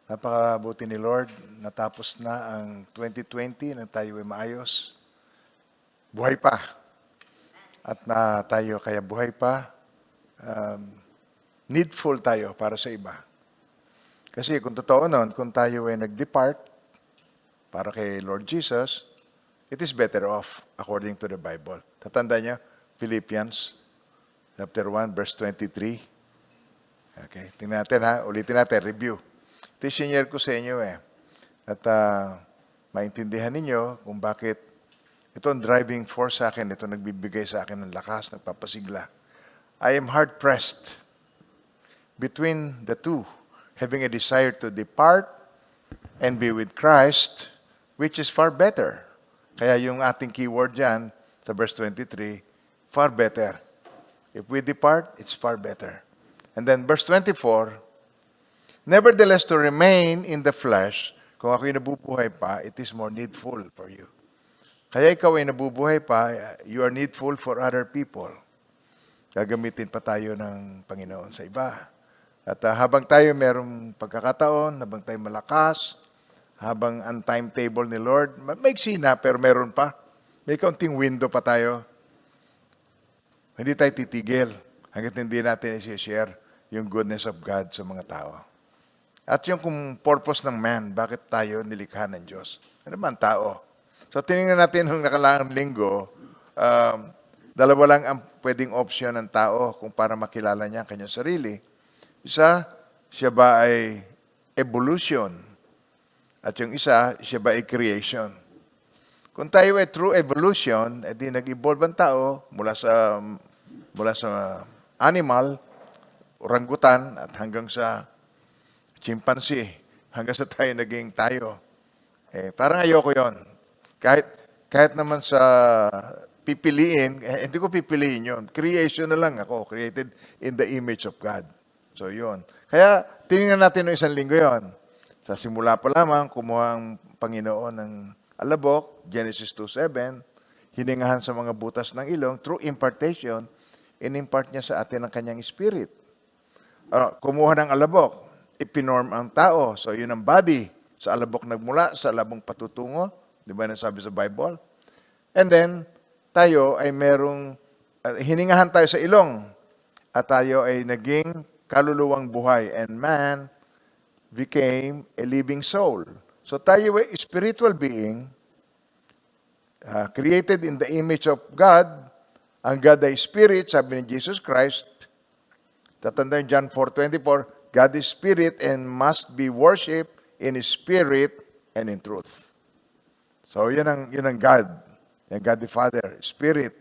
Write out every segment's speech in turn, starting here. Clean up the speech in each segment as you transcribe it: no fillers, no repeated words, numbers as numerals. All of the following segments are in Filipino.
Napakabuti ni Lord, natapos na ang 2020 na tayo ay maayos. Buhay pa. At na tayo kaya buhay pa, needful tayo para sa iba. Kasi kung totoo nun, kung tayo ay nag-depart para kay Lord Jesus, it is better off according to the Bible. Tatanda niyo, Philippians chapter 1, verse 23. Okay, tingnan natin ha, ulitin natin, review. Ito yung senior ko sa inyo eh. At maintindihan ninyo kung bakit ito ang driving force sa akin, ito nagbibigay sa akin ng lakas, nagpapasigla. I am hard-pressed between the two, having a desire to depart and be with Christ, which is far better. Kaya yung ating keyword dyan sa verse 23, far better. If we depart, it's far better. And then verse 24, nevertheless, to remain in the flesh, kung ako'y nabubuhay pa, it is more needful for you. Kaya ikaw ay nabubuhay pa, you are needful for other people. Gagamitin pa tayo ng Panginoon sa iba. At habang tayo merong pagkakataon, habang tayo malakas, habang ang timetable ni Lord, maigsi na pero meron pa. May kaunting window pa tayo. Hindi tayo titigil hanggat hindi natin i-share yung goodness of God sa mga tao. At yung kung purpose ng man, bakit tayo nilikha ng Diyos? Ano ba ang tao? So tinignan natin nung nakalaang linggo, dalawa lang ang pwedeng option ng tao kung para makilala niya ang kanyang sarili. Isa, siya ba ay evolution? At yung isa, siya ba ay creation? Kung tayo ay true evolution, edi nag-evolve ang tao mula sa animal, orangutan, at hanggang sa chimpanzee, hanggang sa tayo naging tayo. Parang ayoko yon. Kahit naman sa pipiliin, hindi ko pipiliin yon. Creation na lang ako, created in the image of God. So yon. Kaya tinignan natin noong isang linggo yon. Sa simula pa lamang, kumuha ang Panginoon ng alabok, Genesis 2:7, hiningahan sa mga butas ng ilong, through impartation, in-impart niya sa atin ang kanyang spirit. Kumuha ng alabok, ipinorm ang tao. So yun ang body. Sa alabok nagmula, sa alabong patutungo. Di ba nasabi sa Bible? And then, tayo ay merong, hiningahan tayo sa ilong. At tayo ay naging kaluluwang buhay. And man became a living soul. So tayo ay spiritual being, created in the image of God. Ang God ay spirit, sabi ni Jesus Christ. Tatandaan John 4:24, God is spirit and must be worshipped in spirit and in truth. So yun ang God. Yung God the Father, spirit.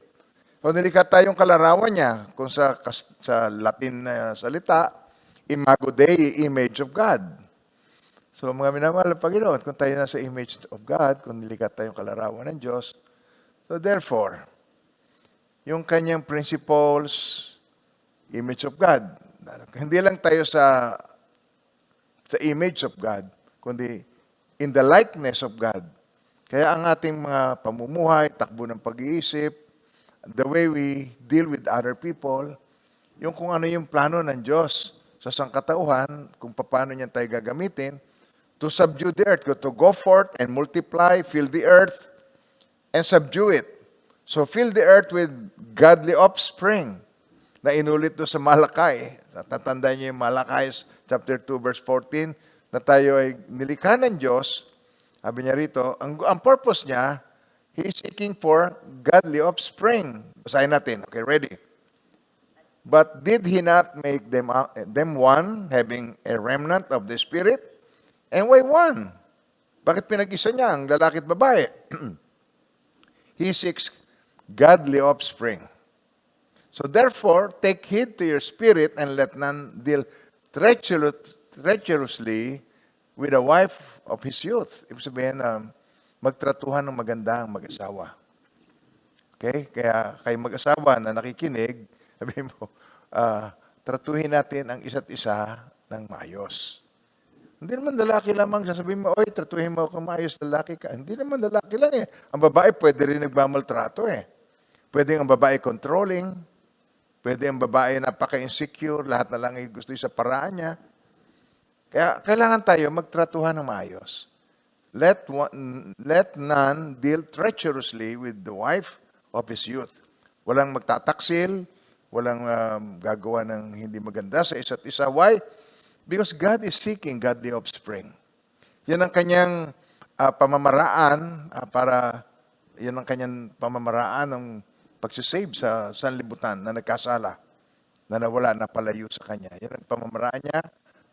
So nilikha tayong kalarawan niya, kung sa Latin na salita, imago Dei, image of God. So mga minamahal ng Panginoon, kung tayo nasa image of God, kung nilikha tayong kalarawan ng Diyos, so therefore, yung kanyang principles, image of God. Hindi lang tayo sa image of God, kundi in the likeness of God. Kaya ang ating mga pamumuhay, takbo ng pag-iisip, the way we deal with other people, yung kung ano yung plano ng Diyos sa sangkatauhan, kung paano niyan tayo gagamitin, to subdue the earth, to go forth and multiply, fill the earth, and subdue it. So fill the earth with godly offspring na inulit doon sa Malakay. Tatandaan niyo yung Malakay chapter 2 verse 14 na tayo ay nilikha ng Diyos. Sabi niya rito, ang purpose niya, He is seeking for godly offspring. Basahin natin. Okay, ready? But did He not make them one, having a remnant of the Spirit? And why one? Bakit pinag-isa niya ang lalaki at babae? He seeks godly offspring. So therefore, take heed to your spirit and let none deal treacherously with the wife of his youth. Ibig sabihin, magtratuhan ng maganda ang mag-asawa. Okay? Kaya kayo mag-asawa na nakikinig, sabihin mo, tratuhin natin ang isa't isa ng maayos. Hindi naman lalaki lamang sasabihin mo, oy, tratuhin mo kung maayos, lalaki ka. Hindi naman lalaki lang eh. Ang babae pwede rin nagmamaltrato eh. Pwede ang babae controlling, pwede ang babae napaka-insecure, lahat na lang ay gusto sa paraan niya. Kaya kailangan tayo magtratuhan ng maayos. Let none deal treacherously with the wife of his youth. Walang magtataksil, walang gagawa ng hindi maganda sa isa't isa. Why? Because God is seeking godly offspring. Yan ang kanyang pamamaraan yan ang kanyang pamamaraan ng pagsisave sa sanlibutan na nagkasala, na nawala, napalayo sa kanya. Yan ang pamamaraan niya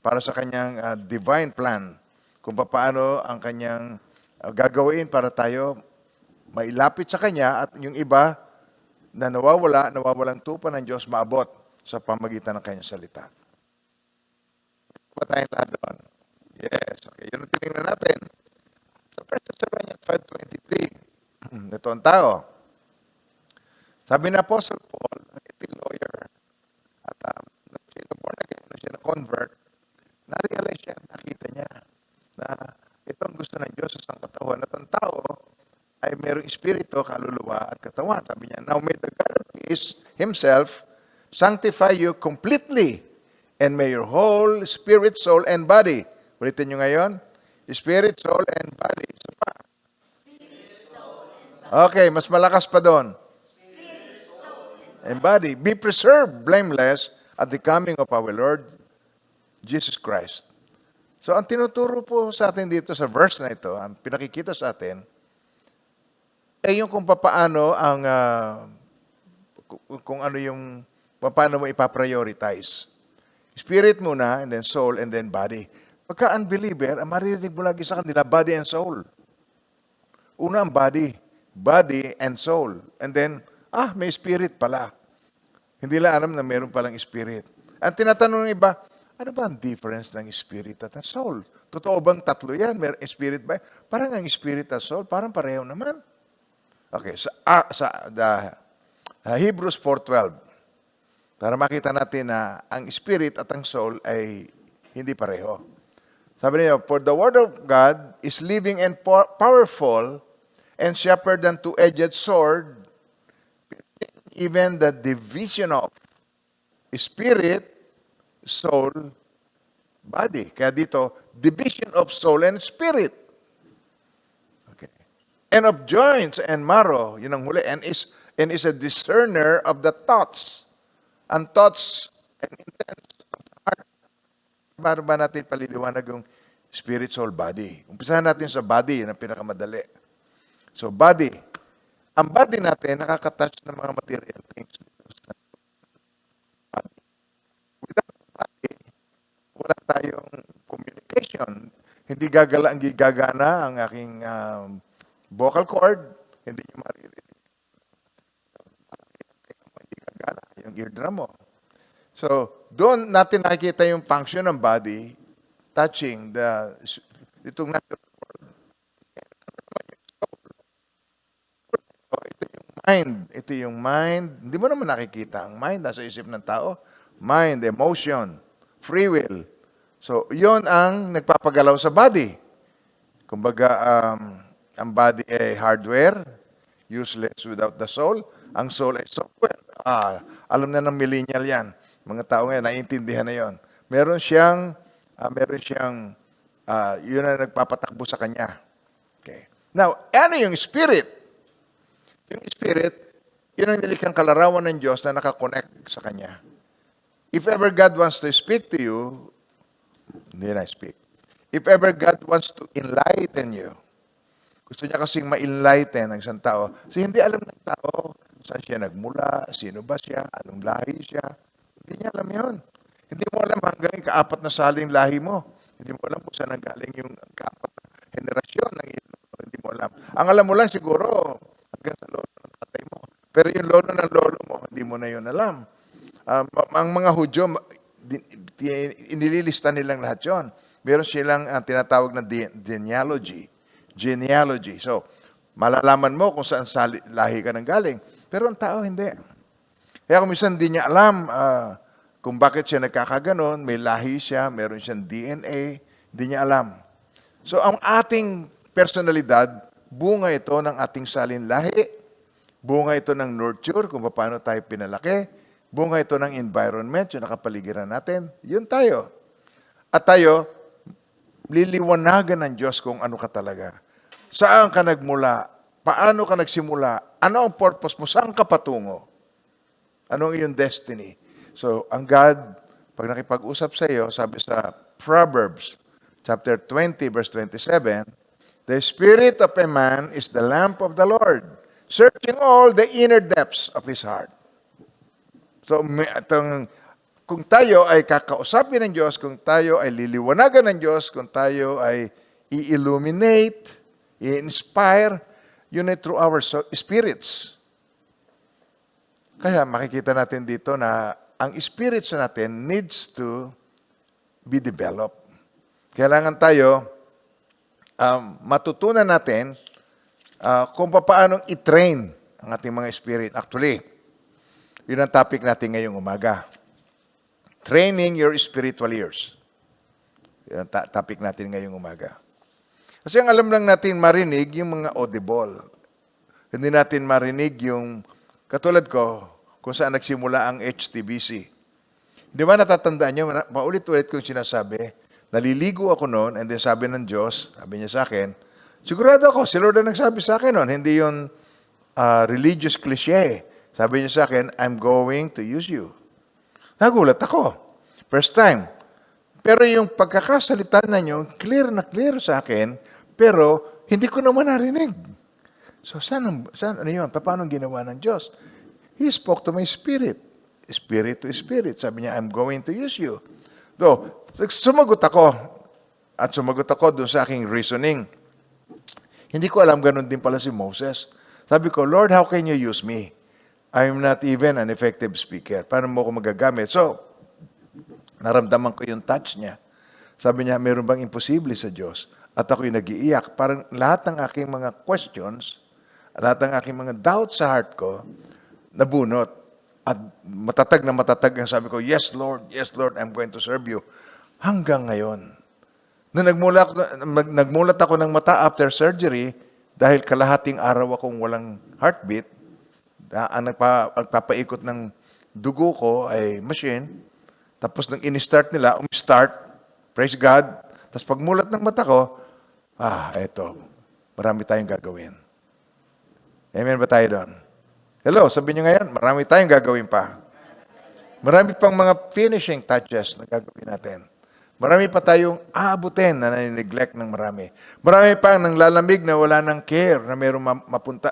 para sa kanyang divine plan kung paano ang kanyang gagawin para tayo mailapit sa kanya at yung iba na nawawalang tupa ng Diyos maabot sa pamagitan ng kanyang salita. Pa tayong lahat doon? Yes. Okay. Yun ang tinignan natin. Sa 1 Thessalonians 5:23, ito ang tao. Sabi na Apostle Paul, ito yung lawyer, at nung siya born again, nung siya na-convert, na-realize siya, nakita niya, na ito ang gusto ng Diyos sa katawan at ang tao ay mayroong espiritu, kaluluwa at katawan. Sabi niya, now may the God of peace himself sanctify you completely and may your whole spirit, soul, and body. Ulitin nyo ngayon. Spirit, soul, and body. Isa pa. Okay, mas malakas pa doon. And body. Be preserved blameless at the coming of our Lord Jesus Christ. So, ang tinuturo po sa atin dito sa verse na ito, ang pinakikita sa atin, ay yung kung paano ang, kung ano yung, paano mo ipaprioritize. Spirit muna, and then soul, and then body. Pagka unbeliever, ang maririnig mo lagi sa kanila, body and soul. Una ang body and soul. And then, may spirit pala. Hindi lang alam na meron palang spirit. Ang tinatanong ng iba, ano ba ang difference ng spirit at soul? Totoo bang tatlo yan? May spirit ba? Parang ang spirit at soul, parang pareho naman. Okay, sa Hebrews 4:12, para makita natin na ang spirit at ang soul ay hindi pareho. Sabi niya, for the word of God is living and powerful and sharper than two-edged sword, even the division of spirit, soul, body. Kaya dito, division of soul and spirit. Okay. And of joints and marrow, yun ang huli, and is a discerner of the thoughts. And thoughts and intents of the heart. Paano ba natin paliliwanag yung spirit, soul, body? Umpisahan natin sa body, yun ang pinakamadali. So, body. Ang body natin, nakakatouch ng mga material things. Wala tayong communication. Hindi gagana ang aking vocal cord. Hindi nyo maririnig. Hindi gagana yung eardrum mo. So, doon natin nakikita yung function ng body touching itong natural world. So, ito yung mind. Ito yung mind. Hindi mo naman nakikita ang mind. Nasa isip ng tao. Mind, emotion, free will. So, yon ang nagpapagalaw sa body. Kumbaga, ang body ay hardware, useless without the soul. Ang soul ay software. Alam na ng millennial yan. Mga tao ngayon, naiintindihan na yon. Meron siyang, yun ang nagpapatakbo sa kanya. Okay. Now, ano yung spirit? Yung spirit, yun ang nilikhang kalarawan ng Diyos na nakakonect sa kanya. If ever God wants to speak to you, hindi na speak. If ever God wants to enlighten you, gusto niya kasing ma-enlighten ng isang tao. Kasi hindi alam ng tao saan siya nagmula, sino ba siya, anong lahi siya. Hindi niya alam yun. Hindi mo alam hanggang ikaapat na saling lahi mo. Hindi mo alam kung saan nanggaling yung kaapat na henerasyon ng ilo. Hindi mo alam. Ang alam mo lang siguro hanggang sa lolo ng tatay mo. Pero yung lolo ng lolo mo, hindi mo na yun alam. Ang mga Hudyo, inililista nilang lahat yun. Meron silang tinatawag na genealogy. So, malalaman mo kung saan lahi ka nang galing. Pero ang tao, hindi. Kaya kung minsan hindi niya alam kung bakit siya nagkakaganon, may lahi siya, meron siyang DNA, hindi niya alam. So, ang ating personalidad, bunga ito ng ating salin lahi, bunga ito ng nurture, kung paano tayo pinalaki, bunga ito ng environment, yung nakapaligiran natin, yun tayo. At tayo, liliwanagan ng Diyos kung ano ka talaga. Saan ka nagmula? Paano ka nagsimula? Ano ang purpose mo? Saan ka patungo? Ano ang iyong destiny? So, ang God, pag nakipag-usap sa iyo, sabi sa Proverbs, chapter 20, verse 27, the spirit of a man is the lamp of the Lord, searching all the inner depths of his heart. So, kung tayo ay kakausapin ng Diyos, kung tayo ay liliwanagan ng Diyos, kung tayo ay i-illuminate, i-inspire, yun ay through our spirits. Kaya makikita natin dito na ang spirits natin needs to be developed. Kailangan tayo matutunan natin kung paano i-train ang ating mga spirit. Actually, yun ang topic natin ngayong umaga. Training your spiritual ears. Yun ang topic natin ngayong umaga. Kasi ang alam lang natin marinig yung mga audible. Hindi natin marinig yung, katulad ko, kung saan nagsimula ang HTBC. Di ba natatandaan nyo, paulit-ulit kong sinasabi, naliligo ako noon, and then sabi ng Diyos, sabi niya sa akin, sigurado ako, si Lord ang nagsabi sa akin noon, hindi yun religious cliche. Sabi niya sa akin, I'm going to use you. Nagulat ako. First time. Pero yung pagkakasalita na nyo, clear na clear sa akin, pero hindi ko naman narinig. So, saan ano yun? Paano ginawa ng Diyos? He spoke to my spirit. Spirit to spirit. Sabi niya, I'm going to use you. So, sumagot ako. At sumagot ako doon sa aking reasoning. Hindi ko alam, ganun din pala si Moses. Sabi ko, Lord, how can you use me? I'm not even an effective speaker. Paano mo ako magagamit? So, naramdaman ko yung touch niya. Sabi niya, meron bang imposible sa Diyos? At ako'y nag-iiyak. Parang lahat ng aking mga questions, lahat ng aking mga doubts sa heart ko, nabunot. At matatag na matatag ang sabi ko, yes Lord, I'm going to serve you. Hanggang ngayon. Nung nagmulat ako ng mata after surgery, dahil kalahating araw akong walang heartbeat, ang nagpapaikot ng dugo ko ay machine. Tapos nung in-start nila, praise God. Tapos pagmulat ng mata ko, eto, marami tayong gagawin. Amen ba tayo doon? Hello, sabi niyo ngayon, marami tayong gagawin pa. Marami pang mga finishing touches na gagawin natin. Marami pa tayong aabutin na nanineglect ng marami. Marami pa ang nanglalamig na wala ng care, na mayroong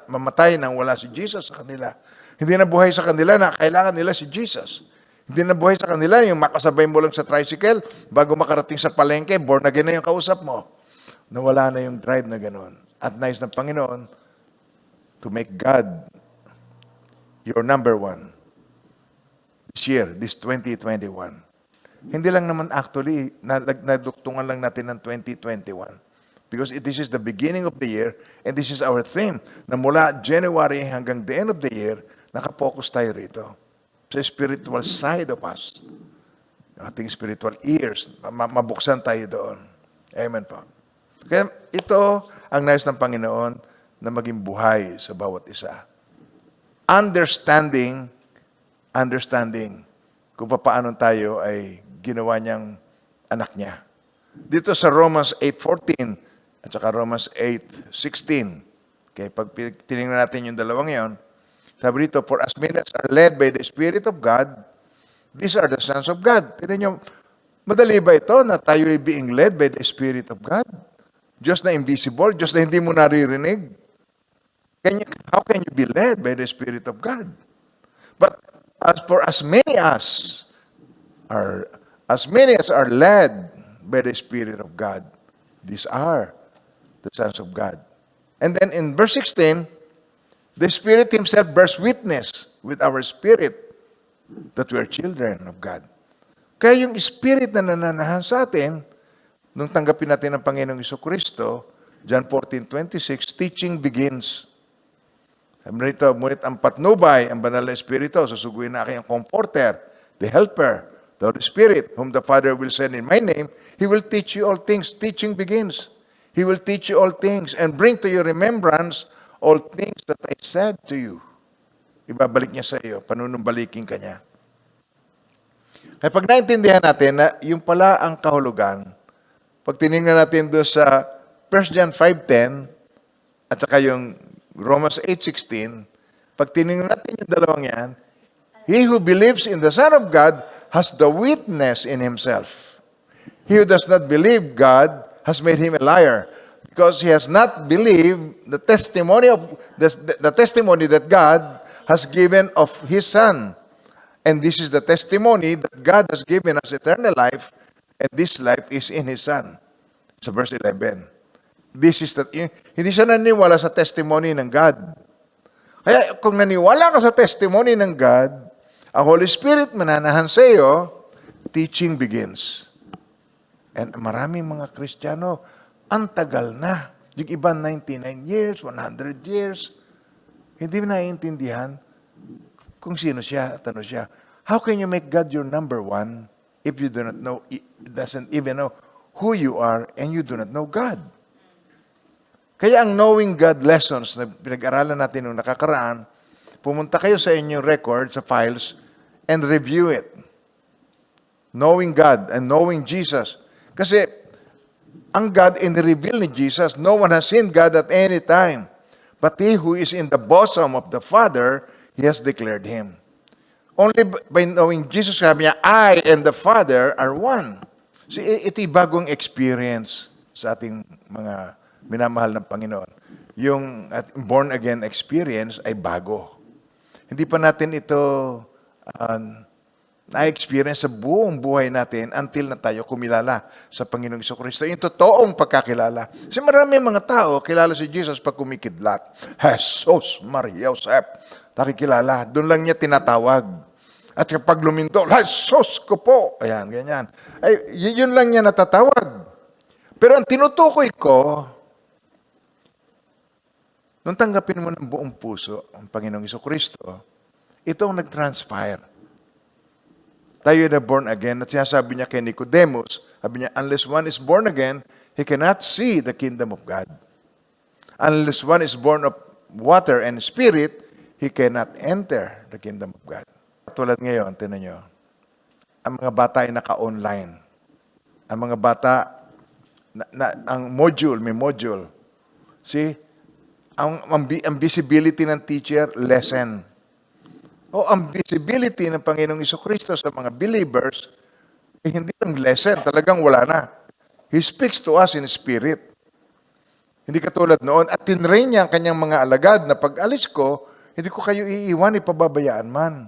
mamatay nang wala si Jesus sa kanila. Hindi na buhay sa kanila na kailangan nila si Jesus. Hindi na buhay sa kanila yung makasabay mo lang sa tricycle bago makarating sa palengke, born again na yung kausap mo. Nawala na yung drive na gano'n. At nais ng Panginoon to make God your number one this year, this 2021. Hindi lang naman actually, naduktungan lang natin ng 2021. Because this is the beginning of the year and this is our theme na mula January hanggang the end of the year, nakapokus tayo rito sa spiritual side of us. Ating spiritual ears, mabuksan tayo doon. Amen po. Kaya ito ang nais ng Panginoon na maging buhay sa bawat isa. Understanding kung paano tayo ay ginawa niyang anak niya. Dito sa Romans 8:14 at saka Romans 8:16. Okay, pag tinignan natin yung dalawang yon, sabi dito, for as many as are led by the Spirit of God, these are the sons of God. Tignan niyo, madali ba ito na tayo ay being led by the Spirit of God? Diyos na invisible, Diyos na hindi mo naririnig. How can you be led by the Spirit of God? But as many as are led by the Spirit of God, these are the sons of God. And then in verse 16, the Spirit Himself bears witness with our spirit that we are children of God. Kaya yung Spirit na nananahan sa atin, nung tanggapin natin ang Panginoong Jesucristo, John 14:26, teaching begins. Sabi rito, ngunit ang patnubay, ang banal na Espiritu, susuguin na aking comforter, the helper, the Holy Spirit, whom the Father will send in my name, He will teach you all things. Teaching begins. He will teach you all things and bring to your remembrance all things that I said to you. Ibabalik niya sa iyo, panunumbalikin ka niya. Kaya pag naintindihan natin na yung pala ang kahulugan, Pag tinignan natin doon sa 1 John 5:10 at saka yung Romans 8:16, pag tinignan natin yung dalawang yan, he who believes in the Son of God has the witness in himself. He who does not believe God has made him a liar, because he has not believed the testimony the testimony that God has given of his Son. And this is the testimony that God has given us eternal life, and this life is in his Son. Sa verse 11. Hindi siya naniwala sa testimony ng God. Kaya kung naniwala ka sa testimony ng God, ang Holy Spirit mananahan sa iyo, teaching begins. And maraming mga Kristiyano, ang tagal na. Yung iba 99 years, 100 years. Hindi naiintindihan kung sino siya at ano siya. How can you make God your number one if you do not know, doesn't even know who you are and you do not know God? Kaya ang knowing God lessons na pinag-aralan natin nung nakakaraan, pumunta kayo sa inyong record, sa files, and review it. Knowing God and knowing Jesus. Kasi ang God in-reveal ni Jesus, no one has seen God at any time. But he who is in the bosom of the Father, he has declared him. Only by knowing Jesus, sabi niya, I and the Father are one. So, ito'y bagong experience sa ating mga minamahal ng Panginoon. Yung born-again experience ay bago. Hindi pa natin ito na-experience sa buong buhay natin until na tayo kumilala sa Panginoong Jesucristo. Yung totoong pagkakilala. Kasi marami mga tao kilala si Jesus pag kumikidlat. Jesus, Maria, Joseph. Nakikilala. Doon lang niya tinatawag. At kapag luminto, Jesus ko po. Ayan, ganyan. Ay, yun lang niya natatawag. Pero ang tinutukoy ko, nung tanggapin mo ng buong puso ang Panginoong Jesucristo, ito ang nag-transpire. Tayo na born again. At sinasabi niya kay Nicodemus, sabi niya, unless one is born again, he cannot see the kingdom of God. Unless one is born of water and spirit, he cannot enter the kingdom of God. Tulad ngayon, tinan nyo, ang mga bata ay naka-online. Ang mga bata, ang module, may module. See? Ang visibility ng teacher, lesson. O ang visibility ng Panginoong Jesucristo sa mga believers, hindi lang lesson, talagang wala na. He speaks to us in spirit. Hindi katulad noon, at tinrain niya ang kanyang mga alagad na pag alis ko, hindi ko kayo iiwan, ipababayaan man.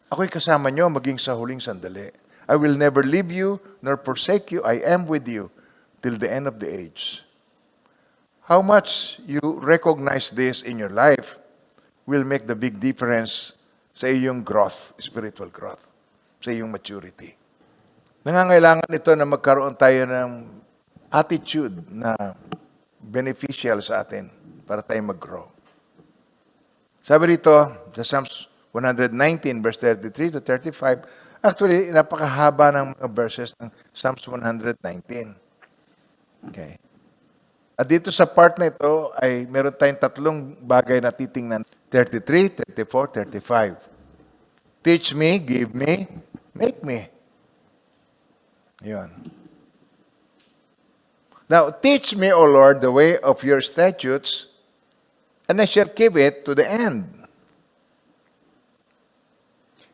Ako'y kasama niyo maging sa huling sandali. I will never leave you nor forsake you. I am with you till the end of the age. How much you recognize this in your life will make the big difference sa iyong growth, spiritual growth, sa iyong maturity. Nangangailangan ito na magkaroon tayo ng attitude na beneficial sa atin para tayo mag-grow. Sabi rito, sa Psalms 119, verse 33 to 35, actually, napakahaba ng mga verses ng Psalms 119. Okay. At dito sa part na ito, ay meron tayong tatlong bagay na titingnan. 33, 34, 35. Teach me, give me, make me. Yun. Now, teach me, O Lord, the way of your statutes, and I shall keep it to the end.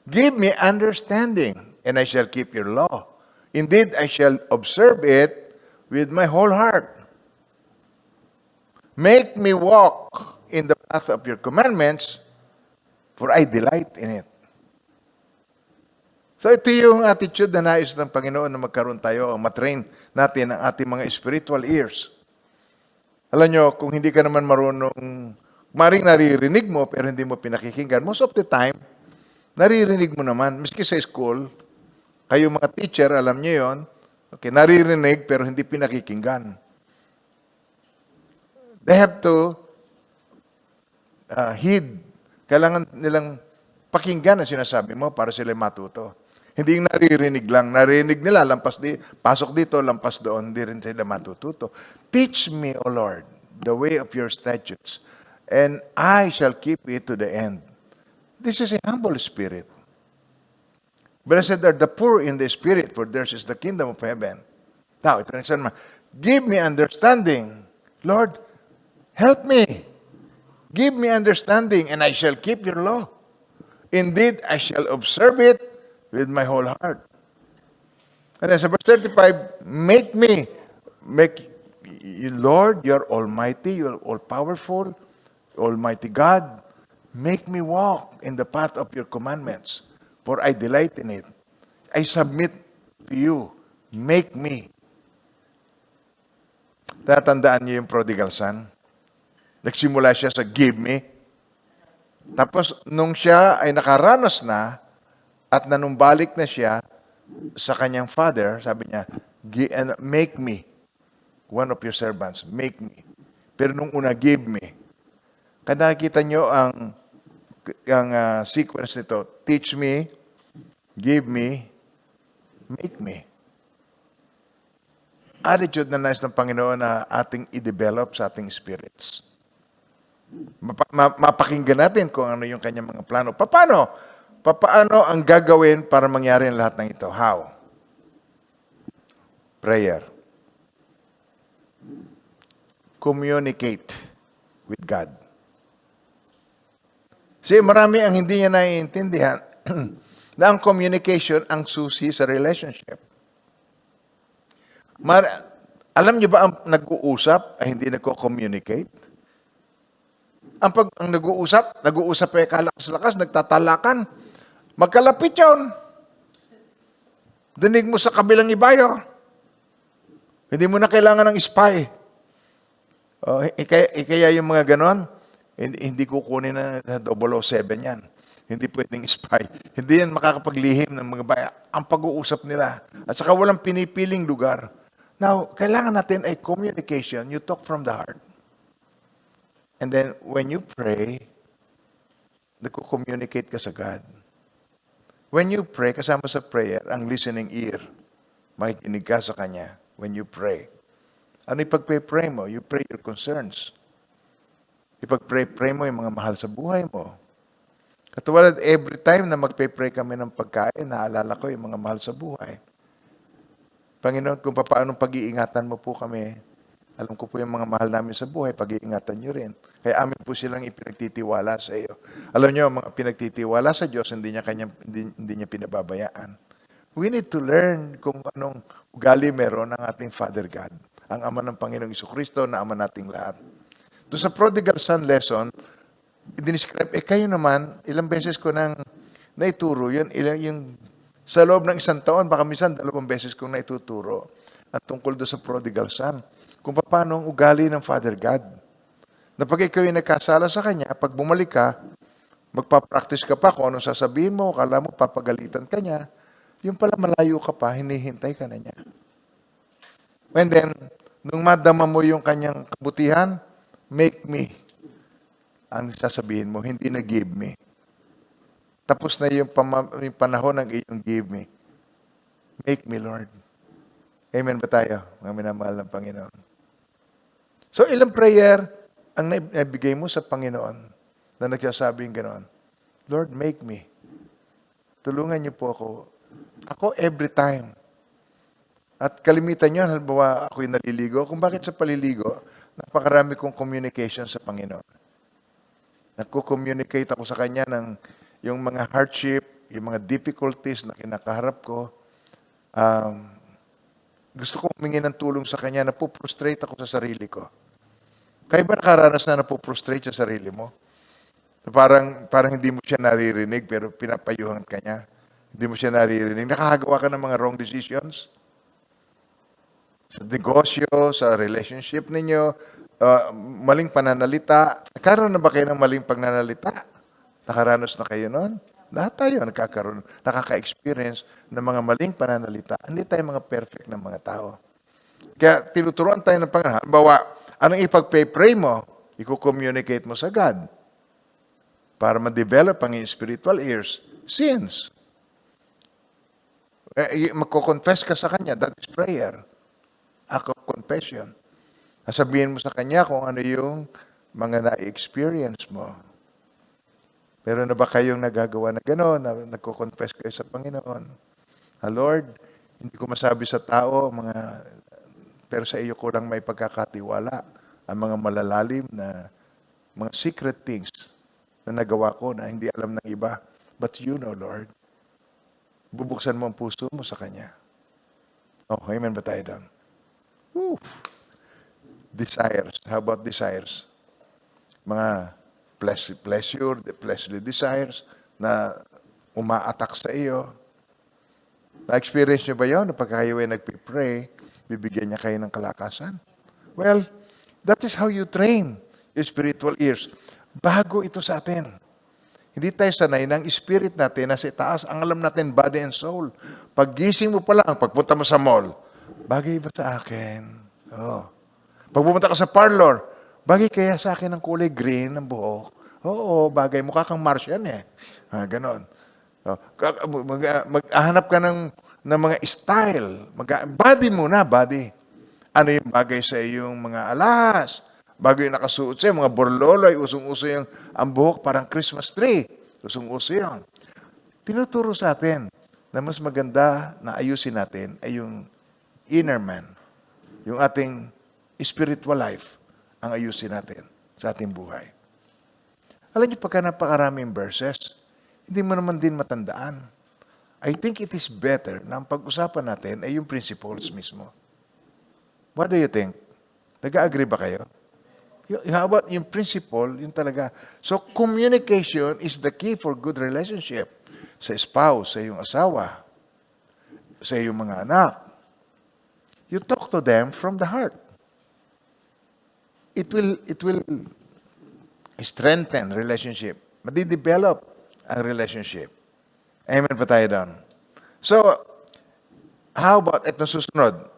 Give me understanding, and I shall keep your law. Indeed, I shall observe it with my whole heart. Make me walk in the path of your commandments, for I delight in it. So ito yung attitude na nais ng Panginoon na magkaroon tayo, matrain natin ang ating mga spiritual ears. Alam nyo, kung hindi ka naman marunong, maring naririnig mo pero hindi mo pinakikinggan, most of the time, naririnig mo naman. Miski sa school, kayo mga teacher, alam nyo yon, okay, naririnig pero hindi pinakikinggan. They have to heed. Kailangan nilang pakinggan ang sinasabi mo para sila matuto. Hindi yung naririnig lang. Narinig nila, pasok dito, lampas doon, hindi rin sila matututo. Teach me, O Lord, the way of your statutes, and I shall keep it to the end. This is a humble spirit. Blessed are the poor in the spirit, for theirs is the kingdom of heaven. Now, ito na naman. Give me understanding. Lord, help me. Give me understanding, and I shall keep your law. Indeed, I shall observe it with my whole heart. And then sa verse 35, Lord, you're almighty, you're all-powerful, almighty God, make me walk in the path of your commandments, for I delight in it. I submit to you. Make me. Tatandaan niyo yung prodigal son? Nagsimula siya sa give me. Tapos, nung siya ay nakaranas na at nanumbalik na siya sa kanyang father, sabi niya, make me one of your servants. Make me. Pero nung una, give me. Kaya nakikita niyo ang sequence nito. Teach me, give me, make me. Attitude na nais ng Panginoon na ating i-develop sa ating spirits. Mapakinggan natin kung ano yung kanyang mga plano. Paano ang gagawin para mangyari ang lahat ng ito? How? Prayer. Communicate with God. Kasi marami ang hindi niya naiintindihan na ang communication ang susi sa relationship. Alam niyo ba ang nag-uusap ay hindi nagko-communicate? Ang nag-uusap ay kalakas-lakas, nagtatalakan. Magkalapit yun. Dinig mo sa kabilang ibayo. Hindi mo na kailangan ng spy. Kaya yung mga ganon, hindi kukunin na 007 yan. Hindi pwedeng spy. Hindi yan makakapaglihim ng mga bayan. Ang pag-uusap nila. At saka walang pinipiling lugar. Now, kailangan natin ay communication. You talk from the heart. And then, when you pray, nagko-communicate ka sa God. When you pray, kasama sa prayer, ang listening ear. Makikinig ka sa Kanya when you pray. Ano ipag-pray mo? You pray your concerns. Ipag-pray mo yung mga mahal sa buhay mo. Katulad, every time na mag-pray kami ng pagkain, naalala ko yung mga mahal sa buhay. Panginoon, kung paano pag-iingatan mo po kami, alam ko po yung mga mahal namin sa buhay, pag-iingatan nyo rin. Kaya amin po silang ipinagtitiwala sa iyo. Alam nyo, mga pinagtitiwala sa Diyos, hindi niya pinababayaan. We need to learn kung anong ugali meron ng ating Father God, ang Ama ng Panginoong Jesucristo na Ama nating lahat. Doon sa prodigal son lesson, dinescribe, kayo naman, ilang beses ko nang naituro yun, yung sa loob ng 1 taon, baka minsan 2 beses kong naituturo at tungkol doon sa prodigal son. Kung paano ang ugali ng Father God. Na pag ikaw yung nagkasala sa Kanya, pag bumalik ka, magpa-practice ka pa kung anong sasabihin mo, kala mo papagalitan ka niya, yung pala malayo ka pa, hinihintay ka na niya. And then, nung madama mo yung Kanyang kabutihan, make me. Ang sasabihin mo, hindi na give me. Tapos na yung panahon ng iyong give me. Make me, Lord. Amen ba tayo, mga minamahal ng Panginoon? So, ilang prayer ang naibigay mo sa Panginoon na nagsasabing gano'n? Lord, make me. Tulungan niyo po ako. Ako every time. At kalimitan nyo, halimbawa ako'y naliligo. Kung bakit sa paliligo, napakarami kong communication sa Panginoon. Nagko-communicate ako sa Kanya ng yung mga hardship, yung mga difficulties na kinakaharap ko. Gusto ko humingi ng tulong sa Kanya, napuprostrate ako sa sarili ko. Kaya ba nakaranas na napuprostrate sa sarili mo? Parang hindi mo siya naririnig, pero pinapayuhan ka niya. Hindi mo siya naririnig. Nakakagawa ka ng mga wrong decisions. Sa negosyo, sa relationship ninyo, maling pananalita. Nagkaroon na ba kayo ng maling pananalita? Nakaranas na kayo noon? Lahat tayo nakaka-experience ng mga maling pananalita. Hindi tayo mga perfect na mga tao. Kaya tinuturuan tayo ng Panginoon. Halimbawa, anong ipag-pray mo? Iko-communicate mo sa God para ma-develop ang spiritual ears. Sins. Magko-confess ka sa Kanya. That is prayer. Ako, confession. Sabihin mo sa Kanya kung ano yung mga na-experience mo. Meron na ba kayong nagagawa na gano'n, na nagko-confess kayo sa Panginoon? Lord, hindi ko masabi sa tao mga pero sa iyo ko lang may pagkakatiwala ang mga malalalim na mga secret things na nagawa ko na hindi alam ng iba. But you know, Lord. Bubuksan mo ang puso mo sa Kanya. Oh, amen ba tayo doon? Woo. Desires. How about desires? Mga pleasure, fleshly desires na umaatak sa iyo. Na-experience nyo ba yun? Pag kayo ay nagpipray, bibigyan niya kayo ng kalakasan. Well, that is how you train your spiritual ears. Bago ito sa atin. Hindi tayo sanay ng spirit natin na sa itaas. Ang alam natin, body and soul. Paggising mo pa lang, pagpunta mo sa mall, bagay ba sa akin? Oh. Pag pumunta ka sa parlor, bagay kaya sa akin ang kulay green ng buhok? Oo, bagay. Mukha kang Martian eh. Ganon. Oh. Maghahanap ka ng mga style. Body muna, body. Ano yung bagay sa iyong mga alas? Bago yung nakasuot sa'yo, mga borloloy, usong-uso yung ang buhok, parang Christmas tree. Usong-uso yun. Tinuturo sa atin na mas maganda na ayusin natin ay yung inner man. Yung ating spiritual life ang ayusin natin sa ating buhay. Alam niyo, pagka napakaraming verses, hindi mo naman din matandaan. I think it is better na ang pag-usapan natin ay yung principles mismo. What do you think? Nag-agree ba kayo? How about yung principle, yung talaga. So, communication is the key for good relationship. Sa spouse, sa iyong asawa, sa iyong mga anak. You talk to them from the heart. It will strengthen relationship. Madi-develop ang relationship. Amen pa tayo doon. So, how about itong susunod?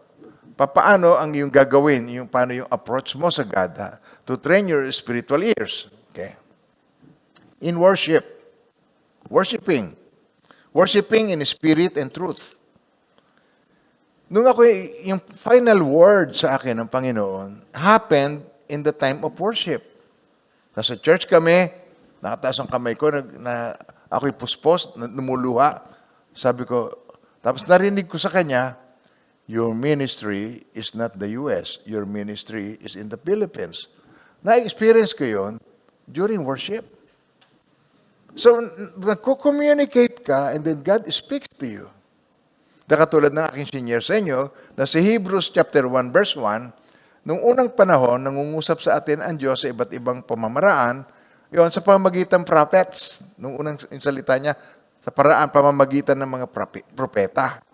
Paano ang iyong gagawin, paano yung approach mo sa God, ha? To train your spiritual ears. Okay? In worship. Worshiping. Worshiping in spirit and truth. Nung ako, yung final word sa akin ng Panginoon happened in the time of worship. Nasa church kami, nakataas ang kamay ko, na ako'y puspos, namuluha. Sabi ko, tapos narinig ko sa kanya, your ministry is not the U.S. Your ministry is in the Philippines. Na-experience ko yun during worship. So, nagko-communicate ka and then God speaks to you. Katulad ng aking senior sa inyo, na si Hebrews chapter 1 verse 1, nung unang panahon, nangungusap sa atin ang Diyos sa iba't ibang pamamaraan, yon sa pamamagitan prophets, nung unang salita niya, sa pamamagitan ng mga propeta.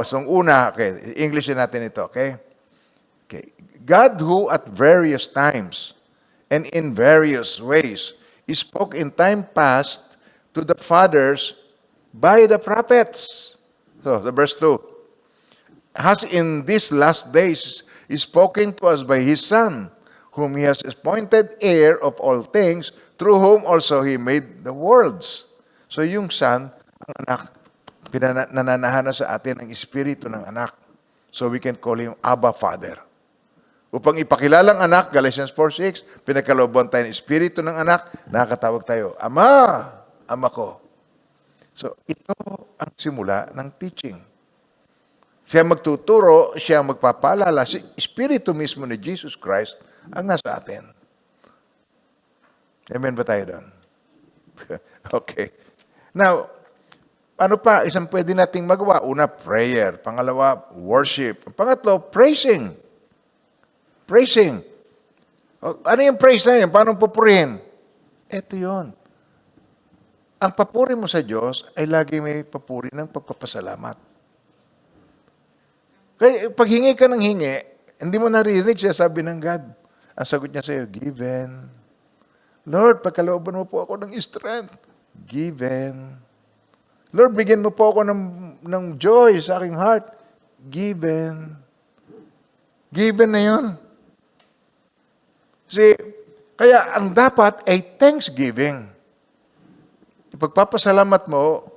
So, una, okay, English natin ito, okay? Okay. God who at various times and in various ways spoke in time past to the fathers by the prophets. So, the verse 2. Has in these last days spoken to us by His Son, whom He has appointed heir of all things, through whom also He made the worlds. So, yung Son, ang anak, nananahan na sa atin ang espiritu ng anak. So, we can call Him Abba Father. Upang ipakilalang anak, Galatians 4:6, pinagkalooban tayo ng espiritu ng anak, nakakatawag tayo, Ama, Ama ko. So, ito ang simula ng teaching. Siya magtuturo, siya magpapaalala, si espiritu mismo ni Jesus Christ ang nasa atin. Amen ba tayo doon? Okay. Now, ano pa? Isang pwede nating magawa. Una, prayer. Pangalawa, worship. Pangatlo, praising. Praising. Ano yung praise na yun? Paano pupurihin? Ito yun. Ang papuri mo sa Diyos ay lagi may papuri ng pagpapasalamat. Kaya pag hingi ka ng hingi, hindi mo naririnig siya sabi ng God. Ang sagot niya sa iyo, given. Lord, pagkalooban mo po ako ng strength. Given. Lord, bigyan mo po ako ng joy sa aking heart. Given. Given na yun. Kaya ang dapat ay thanksgiving. Ipagpapasalamat mo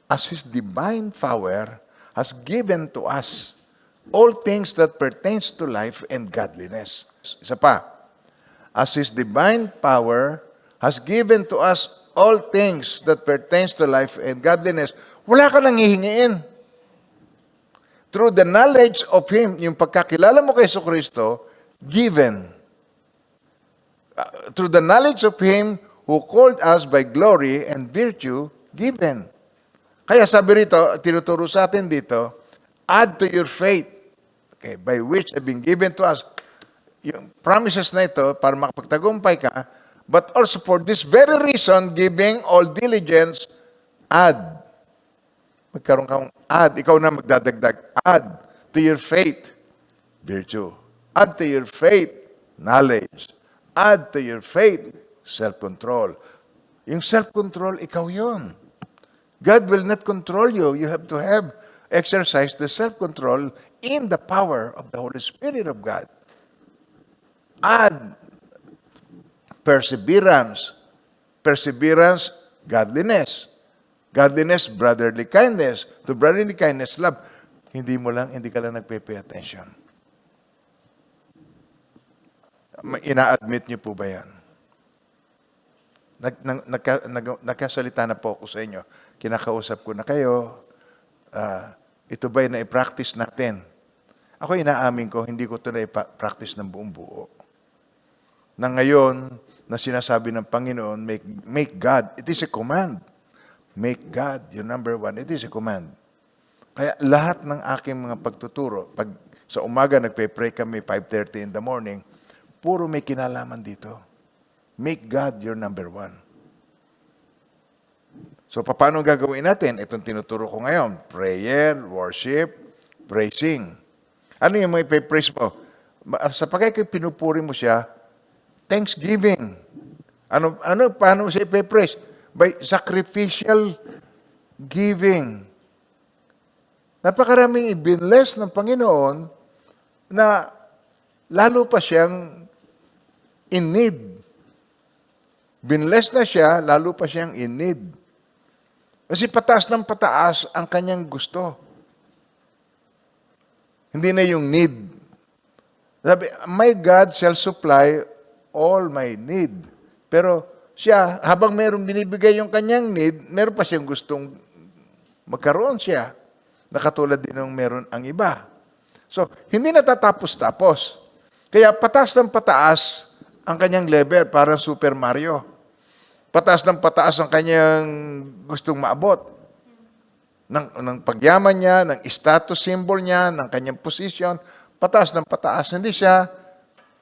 as His divine power has given to us all things that pertains to life and godliness. Isa pa, as His divine power has given to us all things that pertains to life and godliness. Wala ka nang hihingiin. through the knowledge of Him, yung pagkakilala mo kay Jesucristo, given. Through the knowledge of Him who called us by glory and virtue, given. Kaya sabi rito, tinuturo sa atin dito, add to your faith, okay, by which have been given to us. Yung promises na ito, para makapagtagumpay ka, but also for this very reason, giving all diligence, add. Magkaroon kang add, ikaw na magdadagdag. Add to your faith, virtue. Add to your faith, knowledge. Add to your faith, self-control. Yung self-control, ikaw yun. God will not control you. You have to have exercise the self-control in the power of the Holy Spirit of God. Add perseverance. Perseverance, godliness. Godliness, brotherly kindness. To brotherly kindness, love. Hindi ka lang nagpe-pay attention. Ina-admit niyo po ba yan? Nagkasalita na po ako sa inyo. Kinakausap ko na kayo. Ito ba'y na-practice natin? Ako inaamin ko, hindi ko ito na-practice ng buong buo. Na ngayon, na sinasabi ng Panginoon, make God. It is a command. Make God your number one. It is a command. Kaya lahat ng aking mga pagtuturo, pag sa umaga nagpe-pray kami 5:30 in the morning, puro may kinalaman dito. Make God your number one. So, paano gagawin natin? Itong tinuturo ko ngayon. Prayer, worship, praising. Ano yung mga ipe-praise mo? Sa pagkay pinupuri mo siya, thanksgiving. Paano mo siya ipe-praise? By sacrificial giving. Napakaraming ibinless ng Panginoon na lalo pa siyang in need. Binless na siya, lalo pa siyang in need. Kasi pataas ng pataas ang kanyang gusto. Hindi na yung need. Sabi, my God shall supply all my need. Pero siya, habang mayroong binibigay yung kanyang need, meron pa siyang gustong magkaroon siya. Nakatulad din ng meron ang iba. So, hindi natatapos-tapos. Kaya pataas ng pataas ang kanyang level, parang Super Mario. Pataas ng pataas ang kanyang gustong maabot. Ng pagyaman niya, ng status symbol niya, ng kanyang position, pataas ng pataas. Hindi siya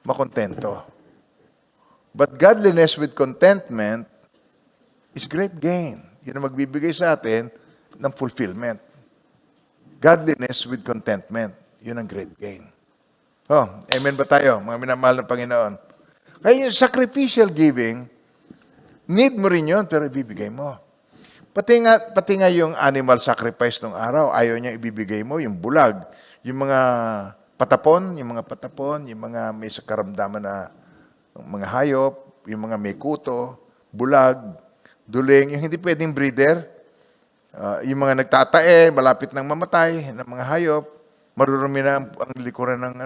makontento. But godliness with contentment is great gain. Yun ang magbibigay sa atin ng fulfillment. Godliness with contentment. Yun ang great gain. Oh, amen ba tayo, mga minamahal ng Panginoon? Kaya yung sacrificial giving, need mo rin yun, pero ibibigay mo. Pati nga yung animal sacrifice ng araw, ayaw niya ibibigay mo, yung bulag, yung mga patapon, yung mga may sakaramdaman na mga hayop, yung mga may kuto, bulag, duling, yung hindi pwedeng breeder, yung mga nagtatae, malapit ng mamatay, ng mga hayop, marurumi na ang likuran ng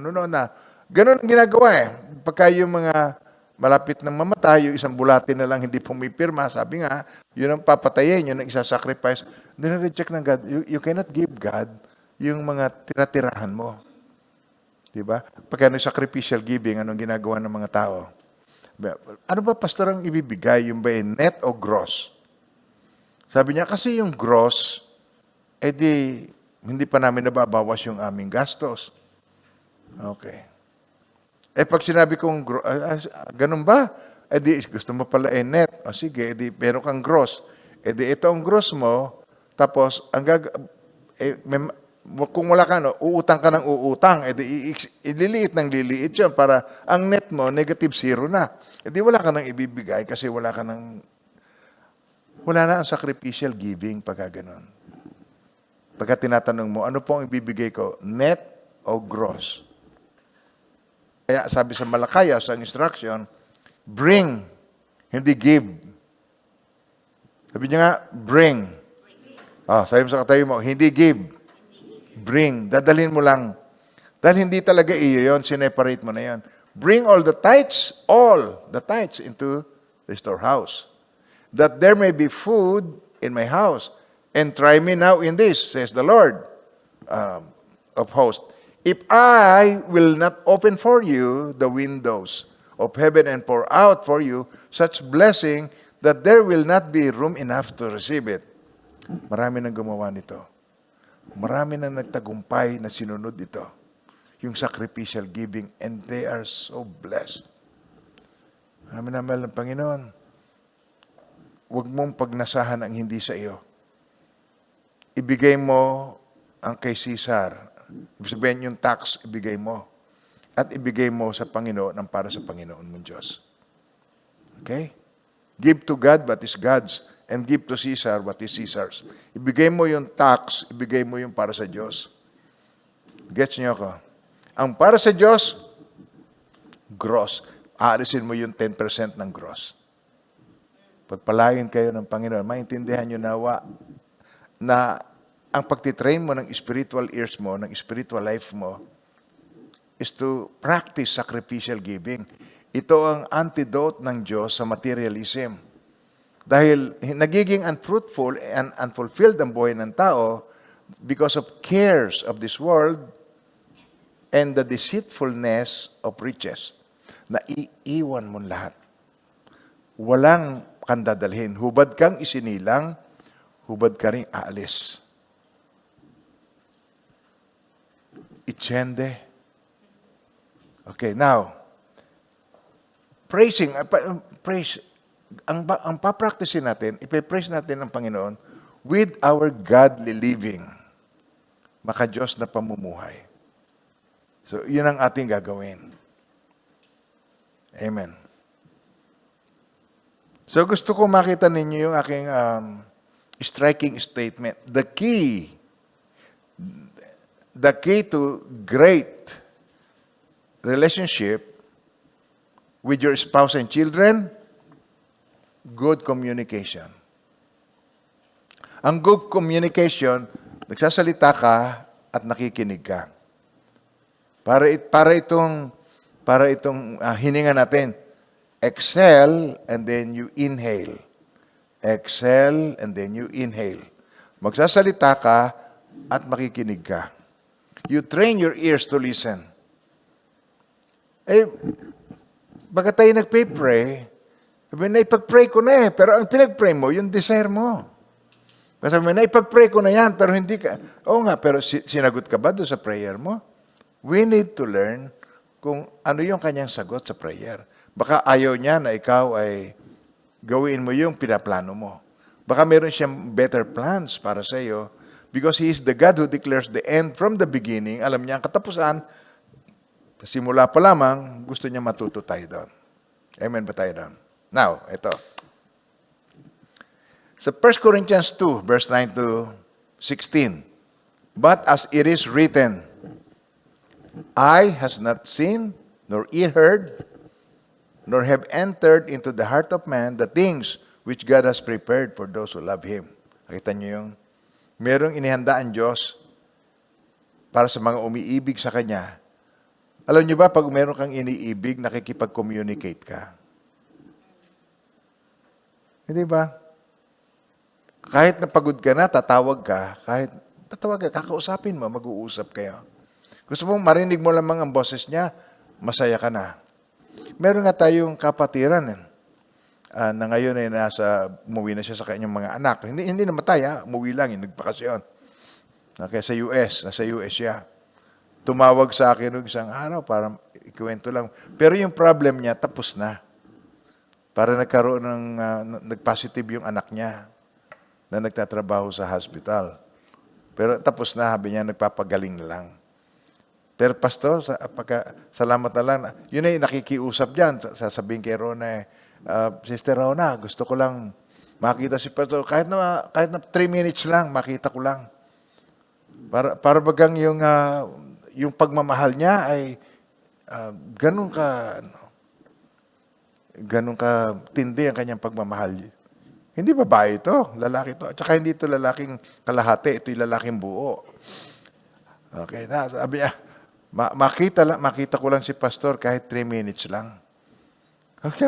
ganun ang ginagawa eh. Pagka yung mga malapit ng mamatay, yung isang bulati na lang hindi pumipirma, sabi nga, yun ang papatayin, yun ang isa-sacrifice. Nire-reject ng God. You cannot give God yung mga tira-tirahan mo. Diba? Pagka sacrificial giving, anong ginagawa ng mga tao? Ano ba, pastor, ang ibibigay? Yung ba net o gross? Sabi niya, kasi yung gross, hindi pa namin nababawas yung aming gastos. Okay. Pag sinabi kong, ganun ba? Gusto mo pala net. O sige, meron kang gross. Ito ang gross mo, tapos, kung wala ka, uutang ka ng uutang, ililiit ng liliit yun para ang net mo, negative zero na. Wala ka nang ibibigay kasi wala na ang sacrificial giving pagka ganun. Pagka tinatanong mo, ano po ang ibibigay ko? Net o gross? Kaya sabi sa Malakaya, sa instruction, bring, hindi give. Sabi niya nga, bring. Sabi mo sa katabi mo, hindi give. Bring. Dadalhin mo lang. Dahil hindi talaga iyo yun, sineparate mo na yan. Bring all the tithes into the storehouse, that there may be food in my house. And try me now in this, says the Lord. of hosts, if I will not open for you the windows of heaven and pour out for you such blessing that there will not be room enough to receive it. Marami nang gumawa nito. Marami nang nagtagumpay na sinunod ito. Yung sacrificial giving, and they are so blessed. Marami na mahal ng Panginoon. Huwag mong pagnasahan ang hindi sa iyo. Ibigay mo ang kay Caesar. Ibig sabihin yung tax, ibigay mo. At ibigay mo sa Panginoon ang para sa Panginoon mong Diyos. Okay? Give to God what is God's, and give to Caesar what is Caesar's. Ibigay mo yung tax, ibigay mo yung para sa Diyos. Gets niyo ako? Ang para sa Diyos, gross. Aalisin mo yung 10% ng gross. Pagpalain kayo ng Panginoon, maintindihan nyo na ang pagtitrain mo ng spiritual ears mo, ng spiritual life mo, is to practice sacrificial giving. Ito ang antidote ng Diyos sa materialism. Dahil nagiging unfruitful and unfulfilled ang buhay ng tao because of cares of this world and the deceitfulness of riches. Naiiwan mo lahat. Walang kang dadalhin. Hubad kang isinilang, hubad ka rin aalis. Itsende. Okay, now, praising, praise, ang papracticein natin, ipipraise natin ang Panginoon with our godly living. Maka-Diyos na pamumuhay. So, yun ang ating gagawin. Amen. So, gusto ko makita ninyo yung aking striking statement. The key to great relationship with your spouse and children, good communication. Ang good communication, nagsasalita ka at nakikinig ka. Para itong hininga natin. Exhale and then you inhale. Exhale and then you inhale. Magsasalita ka at makikinig ka. You train your ears to listen. Baga tayo nagpe-pray, sabi na ipag-pray ko na pero ang pinag-pray mo, yung desire mo. Sabi na ipag-pray ko na yan, pero hindi ka, pero sinagot ka ba doon sa prayer mo? We need to learn kung ano yung kanyang sagot sa prayer. Baka ayaw niya na ikaw ay gawin mo yung pinaplano mo. Baka meron siyang better plans para sa iyo because He is the God who declares the end from the beginning. Alam niya ang katapusan. Simula pa lamang, gusto niya matuto tayo doon. Amen ba tayo doon? Now, ito. Sa 1 Corinthians 2, verse 9 to 16. But as it is written, eye has not seen, nor ear heard, nor have entered into the heart of man the things which God has prepared for those who love Him. Nakita niyo yung merong inihanda ang Diyos para sa mga umiibig sa Kanya. Alam niyo ba, pag meron kang iniibig, nakikipag-communicate ka. Hindi ba? Kahit napagod ka na, tatawag ka. Kakausapin mo, mag-uusap kayo. Gusto mong marinig mo lamang ang boses niya, masaya ka na. Meron nga tayong kapatiran na ngayon ay umuwi na siya sa kanyang mga anak. Hindi namatay, umuwi lang, nagpakasyon. Okay, sa US, nasa US siya. Tumawag sa akin ng isang araw para ikwento lang. Pero yung problem niya, tapos na. Para nagkaroon nag-positive yung anak niya na nagtatrabaho sa hospital. Pero tapos na, sabi niya, nagpapagaling na lang. Pero pastor, salamat na lang. Yun ay nakikiusap dyan. Sasabihin kay Rona, Sister Rona, gusto ko lang makita si pastor. Kahit na 3 minutes lang, makita ko lang. Para bagang yung pagmamahal niya ay ganun ka tindi ang kanyang pagmamahal. Hindi babae ito, lalaki ito. At saka hindi ito lalaking kalahati, ito yung lalaking buo. Okay, sabi niya, makita ko lang si pastor kahit 3 minutes lang. Okay,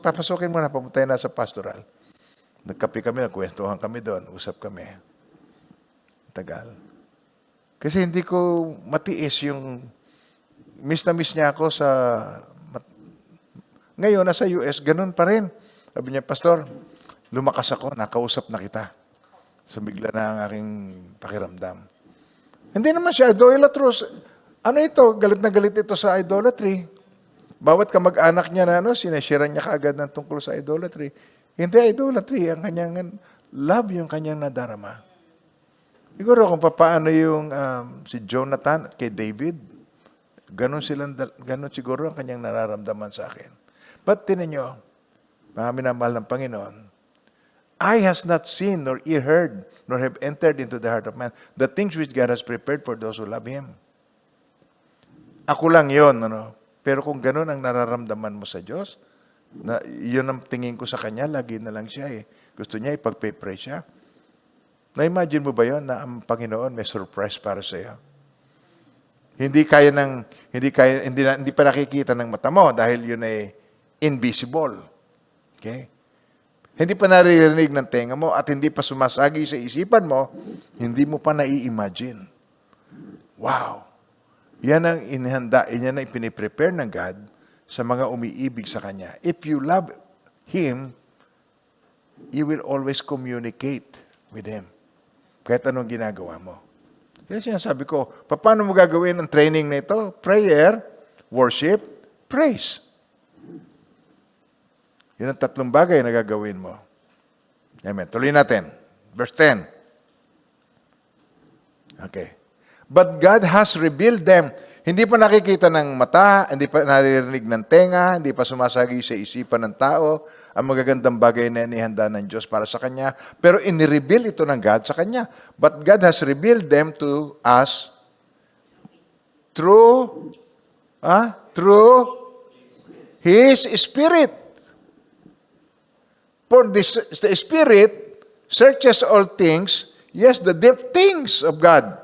papasokin mo na, papuntahin na sa pastoral. Nagkape kami, nagkwentuhan kami doon, usap kami. Tagal. Kasi hindi ko matiis yung miss na miss niya ako sa... Ngayon, nasa US, ganun pa rin. Sabi niya, Pastor, lumakas ako, nakausap na kita. So bigla na ang aking pakiramdam. Hindi naman siya idolatrous. Ano ito? Galit na galit ito sa idolatry. Bawat kamag-anak niya na sineshare niya kaagad ng tungkol sa idolatry. Hindi idolatry. Ang kanyang love yung kanyang nadarama. Siguro kung paano yung si Jonathan at kay David, ganon siguro ang kanyang nararamdaman sa akin. But tinan nyo, mga minamahal ng Panginoon, eye has not seen, nor ear heard, nor have entered into the heart of man the things which God has prepared for those who love Him. Ako lang yon, Pero kung ganon ang nararamdaman mo sa Diyos, yun ang tingin ko sa Kanya, lagi na lang siya eh. Gusto niya ipag-pray siya. Na-imagine mo ba yon na ang Panginoon may surprise para sa iyo? Hindi pa nakikita ng mata mo dahil yun ay invisible. Okay? Hindi pa naririnig ng tenga mo at hindi pa sumasagi sa isipan mo, hindi mo pa nai-imagine. Wow! Yan ang inihanda, yan ang ipiniprepare ng God sa mga umiibig sa Kanya. If you love Him, you will always communicate with Him. Kahit anong ginagawa mo. Kaya sinasabi ko, paano mo gagawin ang training na ito? Prayer, worship, praise. Yun ang tatlong bagay na gagawin mo. Amen. Tuloy natin. Verse 10. Okay. But God has revealed them. Hindi pa nakikita ng mata, hindi pa naririnig ng tenga, hindi pa sumasagi sa isipan ng tao, ang magagandang bagay na inihanda ng Diyos para sa Kanya. Pero inireveal ito ng God sa Kanya. But God has revealed them to us through His Spirit. For the Spirit searches all things, yes, the deep things of God.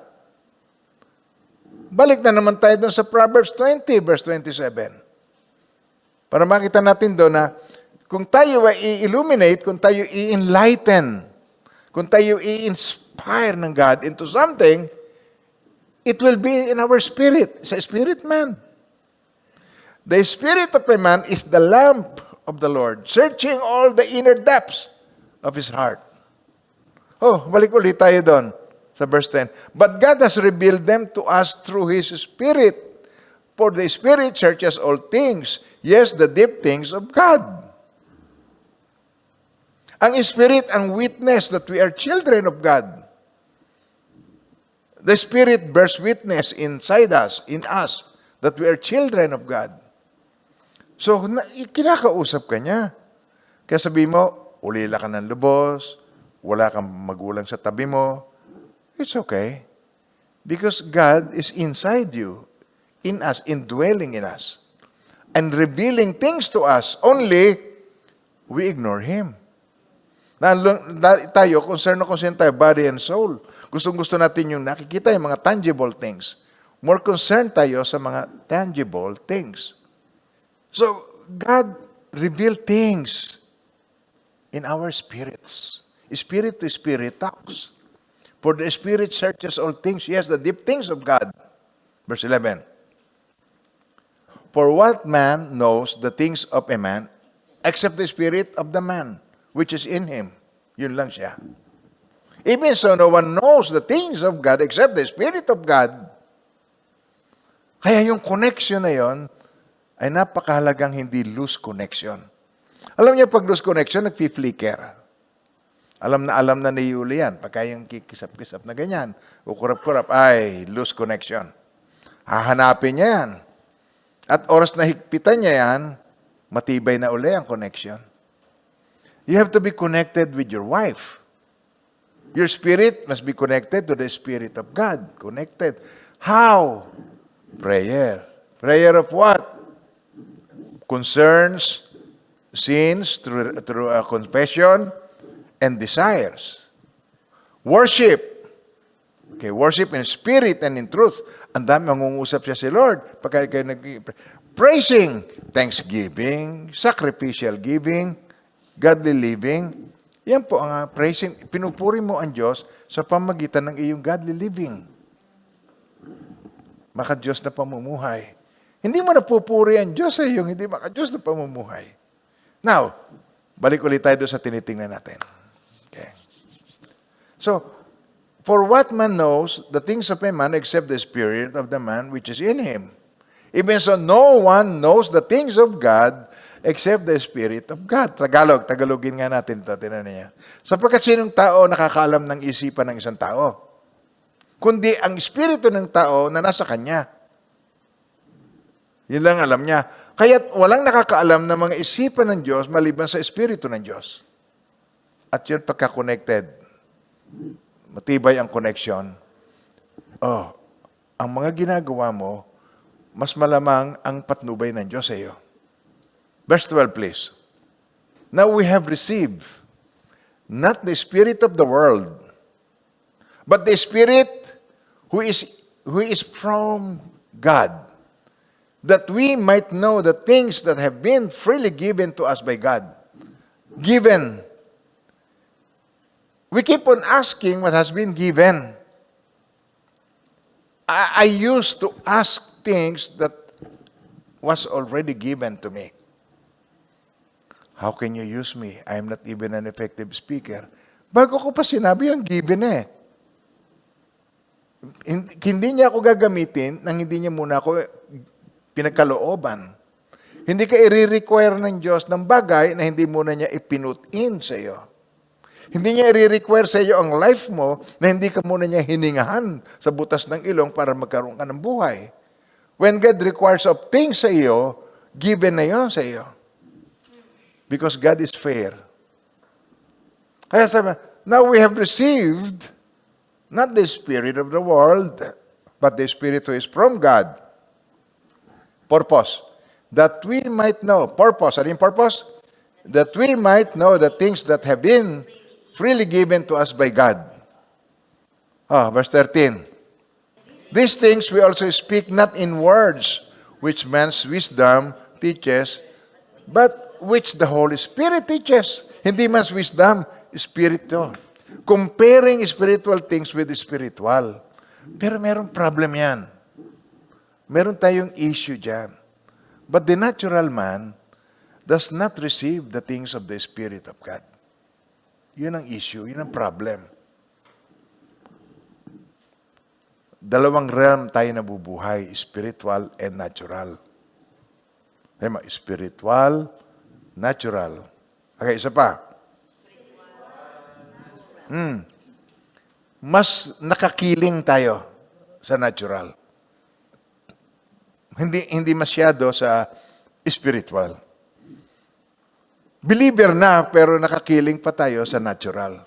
Balik na naman tayo doon sa Proverbs 20, verse 27. Para makita natin doon na kung tayo ay i-illuminate, kung tayo i-enlighten, kung tayo i-inspire ng God into something, it will be in our spirit, sa spirit man. The spirit of a man is the lamp of the Lord, searching all the inner depths of his heart. Oh, balik ulit tayo doon sa verse 10. But God has revealed them to us through His Spirit. For the Spirit searches all things, yes, the deep things of God. Ang Spirit ang witness that we are children of God. The Spirit bears witness inside us, in us, that we are children of God. So, kinakausap ka niya. Kaya sabihin mo, ulila ka ng lubos, wala kang magulang sa tabi mo, it's okay. Because God is inside you, in us, indwelling in us, and revealing things to us, only we ignore Him. Tayo, concern tayo, body and soul. Gustong-gusto natin yung nakikita yung mga tangible things. More concerned tayo sa mga tangible things. So, God revealed things in our spirits. Spirit to spirit talks. For the Spirit searches all things, yes, the deep things of God. Verse 11. For what man knows the things of a man, except the spirit of the man, which is in him? Yun lang siya. Even so, no one knows the things of God except the Spirit of God. Kaya yung connection na yon ay napakahalagang hindi loose connection. Alam niyo, pag loose connection, nag-flicker. Alam na ni Yuli yan. Pagka yung kikisap-kisap na ganyan, ukurap-kurap, ay, loose connection. Hahanapin niya yan. At oras na higpitan niya yan, matibay na uli ang connection. You have to be connected with your wife. Your spirit must be connected to the Spirit of God. Connected. How? Prayer. Prayer of what? Concerns, sins, through confession, and desires. Worship. Okay, worship in spirit and in truth. Ang dami mangungusap siya si Lord. Pagka kayo praising, thanksgiving, sacrificial giving, godly living. Yan po ang praising. Pinupuri mo ang Diyos sa pamagitan ng iyong godly living. maka-Diyos na pamumuhay. Hindi mo napupuri ang Diyos sa iyong hindi maka-Diyos na pamumuhay. Now, balik ulit tayo doon sa tinitingnan natin. Okay. So, for what man knows the things of a man except the spirit of the man which is in him. Even so, no one knows the things of God except the Spirit of God. Tagalogin nga natin ito. Tinan niya. Sapagkat sinong tao nakakaalam ng isipan ng isang tao? Kundi ang espiritu ng tao na nasa kanya. Yun lang alam niya. Kaya't walang nakakaalam ng mga isipan ng Diyos maliban sa espiritu ng Diyos. At yun pagka-connected. Matibay ang connection. Oh, ang mga ginagawa mo, mas malamang ang patnubay ng Diyos sa iyo. Verse 12, please. Now we have received not the spirit of the world, but the Spirit who is from God, that we might know the things that have been freely given to us by God. Given. We keep on asking what has been given. I used to ask things that was already given to me. How can you use me? I am not even an effective speaker. Bago ko pa sinabi yung given eh. Hindi niya ako gagamitin nang hindi niya muna ako pinagkalooban. Hindi ka i-require ng Diyos ng bagay na hindi muna niya ipinut-in sa iyo. Hindi niya i-require sa iyo ang life mo na hindi ka muna niya hiningahan sa butas ng ilong para magkaroon ka ng buhay. When God requires of things sa iyo, given na yun sa iyo. Because God is fair. Kaya sabi, now we have received not the spirit of the world, but the Spirit who is from God. Purpose. That we might know. Purpose. Ano yung purpose? That we might know the things that have been freely given to us by God. Verse 13. These things we also speak not in words, which man's wisdom teaches, but which the Holy Spirit teaches. Hindi man's wisdom, Spirit to. Comparing spiritual things with spiritual. Pero merong problem yan. Meron tayong issue dyan. But the natural man does not receive the things of the Spirit of God. Yun ang issue, yun ang problem. Dalawang realm tayo nabubuhay, spiritual and natural. Spiritual, natural. Okay, isa pa. Mas nakakiling tayo sa natural. Hindi masyado sa spiritual. Believer na, pero nakakiling pa tayo sa natural.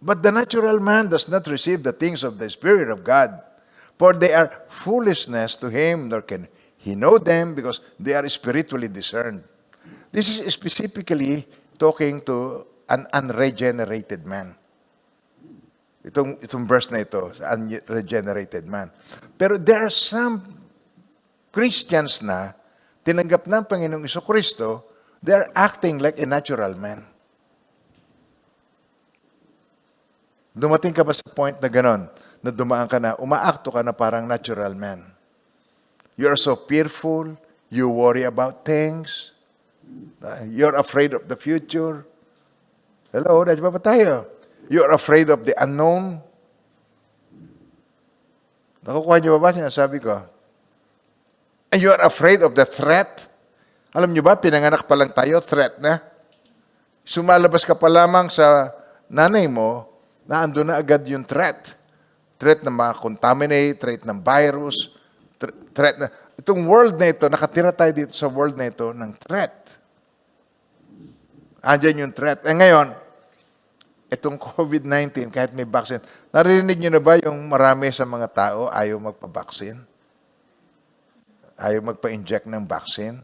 But the natural man does not receive the things of the Spirit of God, for they are foolishness to him, nor can he know them, because they are spiritually discerned. This is specifically talking to an unregenerated man. Itong verse na ito, unregenerated man. Pero there are some Christians na tinanggap ng Panginoong Jesucristo, they are acting like a natural man. Dumating ka ba sa point na ganon, na dumaan ka na, umaakto ka na parang natural man? You are so fearful, you worry about things, you're afraid of the future. Hello, nandiyan ba tayo? You're afraid of the unknown. Nakukuha niyo ba sinasabi ko? And you're afraid of the threat. Alam niyo ba, pinanganak pa lang tayo, threat na. Sumalabas ka pa lamang sa nanay mo, naando na agad yung threat. Threat na ma-contaminate, threat ng virus, threat na... Itong world na ito, nakatira tayo dito sa world na ito ng threat. Andiyan yung threat. Ngayon, itong COVID-19, kahit may vaccine, narinig niyo na ba yung marami sa mga tao ayaw magpa-vaccine? Ayaw magpa-inject ng vaccine?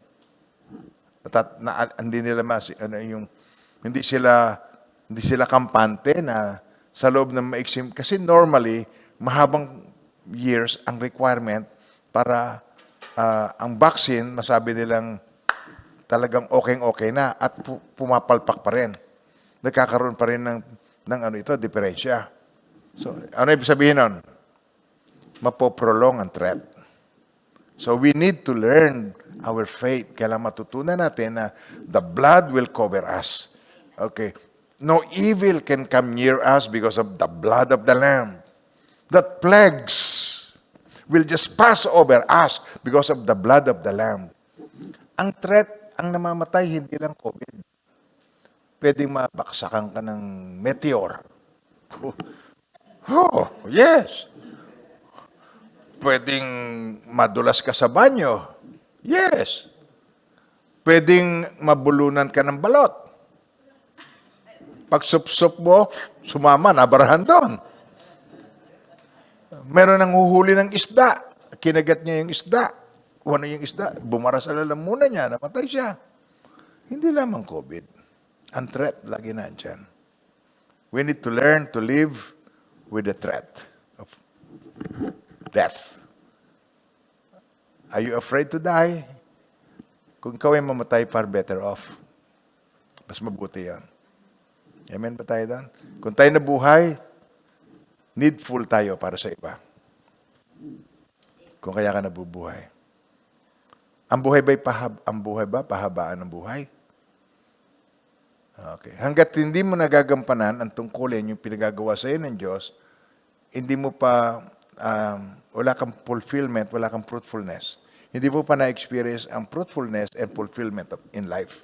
Hindi sila kampante na sa loob ng maiksim. Kasi normally, mahabang years ang requirement para ang vaccine, masabi nilang talagang okay na at pumapalpak pa rin. Nagkakaroon pa rin ng diferensya. So, ano ibig sabihin nun? Mapoprolong ang threat. So we need to learn our faith. Kailangan matutunan natin na the blood will cover us. Okay. No evil can come near us because of the blood of the Lamb. That plagues will just pass over us because of the blood of the Lamb. Ang threat, ang namamatay, hindi lang COVID. Pwedeng mabaksakan ka ng meteor. Oh, yes. Pwedeng madulas ka sa banyo. Yes. Pwedeng mabulunan ka ng balot. Pag sup-sup mo, sumama, nabarahan doon. Meron nang huhuli ng isda. Kinagat niya yung isda. Ano yung isda? Bumara sa lalamunan niya, namatay siya. Hindi lamang COVID. Ang threat, lagi na andyan. We need to learn to live with the threat of death. Are you afraid to die? Kung ikaw ay mamatay, far better off. Mas mabuti yan. Amen ba tayo doon? Kung tayo nabuhay, needful tayo para sa iba. Kung kaya ka nabubuhay. Ang buhay ba pahabaan ng buhay? Okay. Hanggat hindi mo nagagampanan ang tungkulin yung pinagagawa sa iyo ng Diyos, hindi mo pa, wala kang fulfillment, wala kang fruitfulness. Hindi mo pa na-experience ang fruitfulness and fulfillment in life.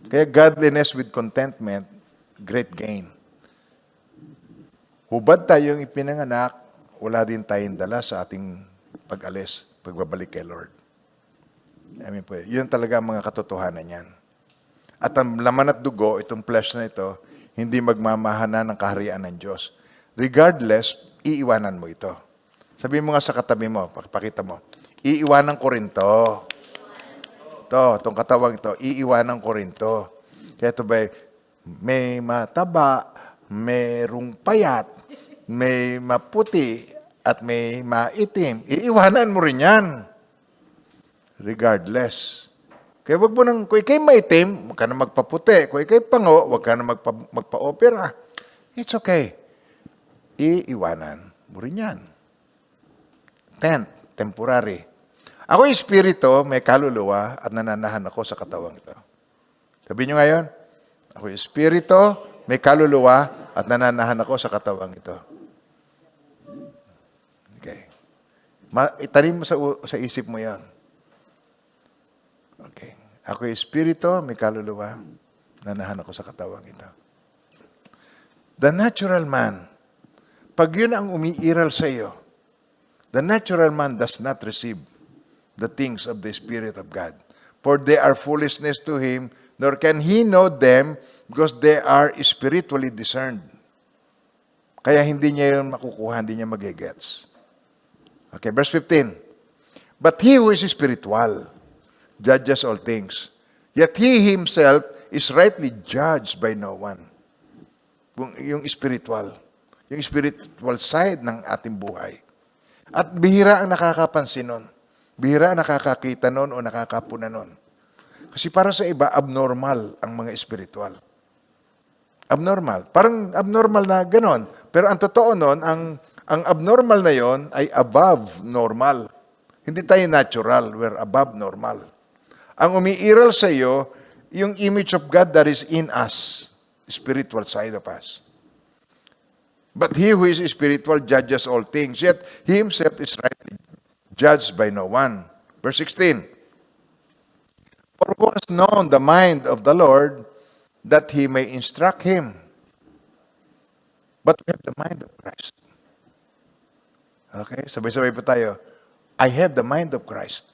Kaya godliness with contentment, great gain. Hubad tayong ipinanganak, wala din tayong dala sa ating pag-alis, pagbabalik kay Lord. I mean po, yun talaga ang mga katotohanan yan. At ang laman at dugo, itong flesh na ito, hindi magmamahana ng kaharian ng Diyos. Regardless, iiwanan mo ito. Sabihin mo nga sa katabi mo, pakita mo, iiwanan ko rin to. Itong katawang ito, iiwanan ko rin to. Kaya ito ba, may mataba, mayroong payat, may maputi, at may maitim. Iiwanan mo rin yan. Regardless. Kaya wag mo nang, kung ikay maitim, wag ka na magpaputi. Kung ikay pango, wag ka na magpa-opera. It's okay. Iiwanan mo rin yan. Temporary. Ako espiritu, may kaluluwa, at nananahan ako sa katawang ito. Sabi nyo ngayon, ako espiritu, may kaluluwa, at nananahan ako sa katawang ito. Okay. Itanim mo sa isip mo yan. Okay. Ako espiritu, may kaluluwa, nanahan ako sa katawang ito. The natural man, pag yun ang umiiral sa iyo, the natural man does not receive the things of the Spirit of God. For they are foolishness to him, nor can he know them because they are spiritually discerned. Kaya hindi niya yun makukuha, hindi niya magigets. Okay, verse 15. But he who is spiritual judges all things. Yet he himself is rightly judged by no one. Yung spiritual side ng ating buhay. At bihira ang nakakapansin nun. Bihira ang nakakakita nun o nakakapuna nun. Kasi para sa iba, abnormal ang mga spiritual. Abnormal. Parang abnormal na ganon. Pero ang totoo nun, ang abnormal na yon ay above normal. Hindi tayo natural, we're above normal. Ang umiiral sa iyo, yung image of God that is in us, spiritual side of us. But he who is spiritual judges all things, yet he himself is rightly judged by no one. Verse 16. For who has known the mind of the Lord, that he may instruct him? But we have the mind of Christ. Okay, sabay-sabay po tayo. I have the mind of Christ.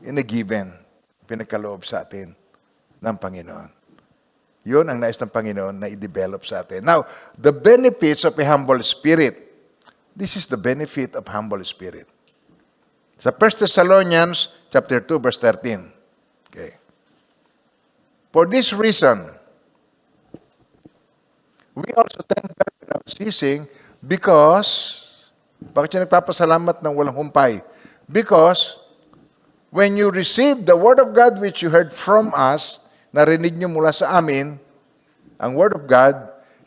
In a given, pinagkaloob sa atin ng Panginoon. Yun ang nais ng Panginoon na i-develop sa atin. Now, the benefits of a humble spirit. This is the benefit of humble spirit. Sa 1 Thessalonians chapter 2, verse 13. Okay. For this reason, we also thank God without ceasing because, bakit siya nagpapasalamat ng walang humpay? Because, when you received the Word of God which you heard from us, narinig niyo mula sa amin, ang Word of God,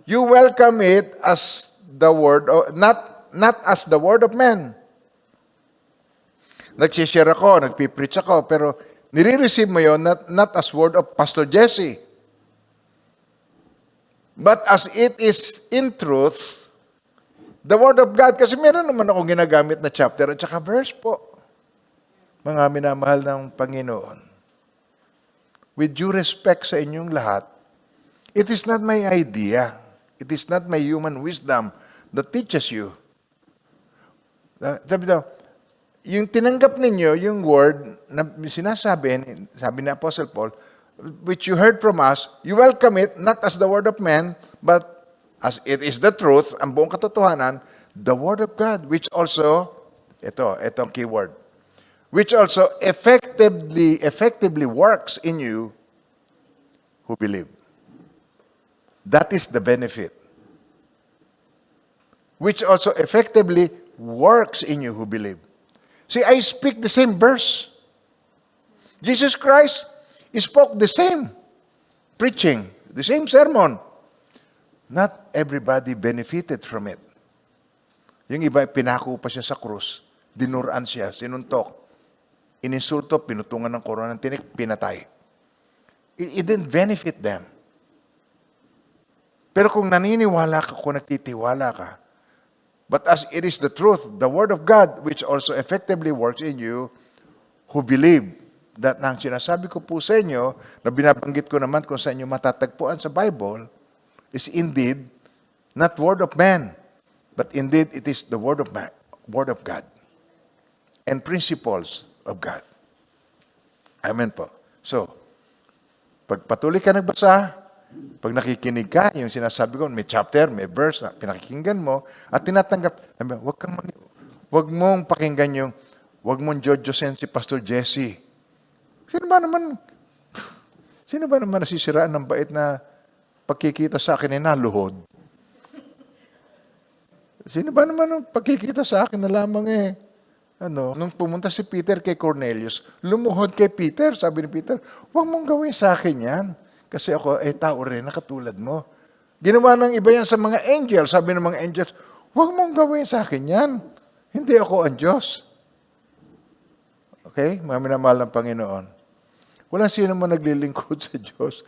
you welcome it as the Word, not as the Word of men, Nag-share ako, nagpipreach ako, pero nire-receive mo yun not as word of Pastor Jesse, but as it is in truth, the Word of God. Kasi meron naman akong ginagamit na chapter at saka verse po. Mga minamahal ng Panginoon, with due respect sa inyong lahat, it is not my idea. It is not my human wisdom that teaches you. Sabi daw, yung tinanggap ninyo, yung word na sinasabi, sabi ni Apostle Paul, which you heard from us, you welcome it, not as the word of man, but as it is the truth, ang buong katotohanan, the word of God, which also, itong keyword, which also effectively works in you who believe. That is the benefit. Which also effectively works in you who believe. See, I speak the same verse. Jesus Christ spoke the same preaching, the same sermon. Not everybody benefited from it. Yung iba, pinako pa siya sa krus, dinuran siya, sinuntok, ininsulto, pinutungan ng korona ng tinik, pinatay. It didn't benefit them. Pero kung naniniwala ka, kung nagtitiwala ka, but as it is the truth, the Word of God, which also effectively works in you, who believe, that nang sinasabi ko po sa inyo, na binabanggit ko naman kung saan inyo matatagpuan sa Bible, is indeed not word of man, but indeed it is the word of man, word of God, and principles of God. Amen po. So, pag patuloy ka nagbasa, pag nakikinig ka, yung sinasabi ko, may chapter, may verse na pinakikinggan mo, at tinatanggap, wag mong pakinggan yung, wag mong jojosen si Pastor Jesse. Sino ba naman nasisiraan ng bait na pagkikita sa akin ay naluhod? Sino ba naman ang pagkikita sa akin na lamang nung pumunta si Peter kay Cornelius, lumuhod kay Peter, sabi ni Peter, huwag mong gawin sa akin yan. Kasi ako, tao rin, nakatulad mo. Ginawa ng iba yan sa mga angels. Sabi ng mga angels, huwag mong gawin sa akin yan. Hindi ako ang Diyos. Okay? Mga minamahal ng Panginoon. Walang sino mo naglilingkod sa Diyos.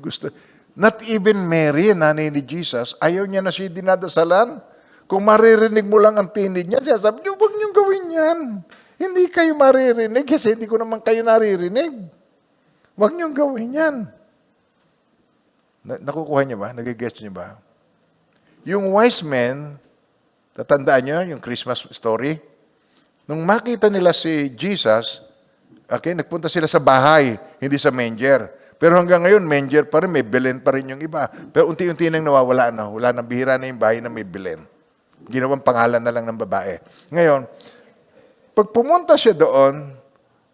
Gusto. Not even Mary, nanay ni Jesus, ayaw niya na siya dinadasalan. Kung maririnig mo lang ang tinig niya, siya sabi niyo, huwag niyong gawin yan. Hindi kayo maririnig kasi hindi ko naman kayo naririnig. Huwag niyong gawin yan. Nakukuha niyo ba? Nagigets niyo ba? Yung wise men, tatandaan niyo yung Christmas story? Nung makita nila si Jesus, okay, nagpunta sila sa bahay, hindi sa manger. Pero hanggang ngayon, manger pa rin, may Belen pa rin yung iba. Pero unti-unti nang nawawala na. Wala nang bihira na yung bahay na may Belen. Ginawang pangalan na lang ng babae. Ngayon, pag pumunta siya doon,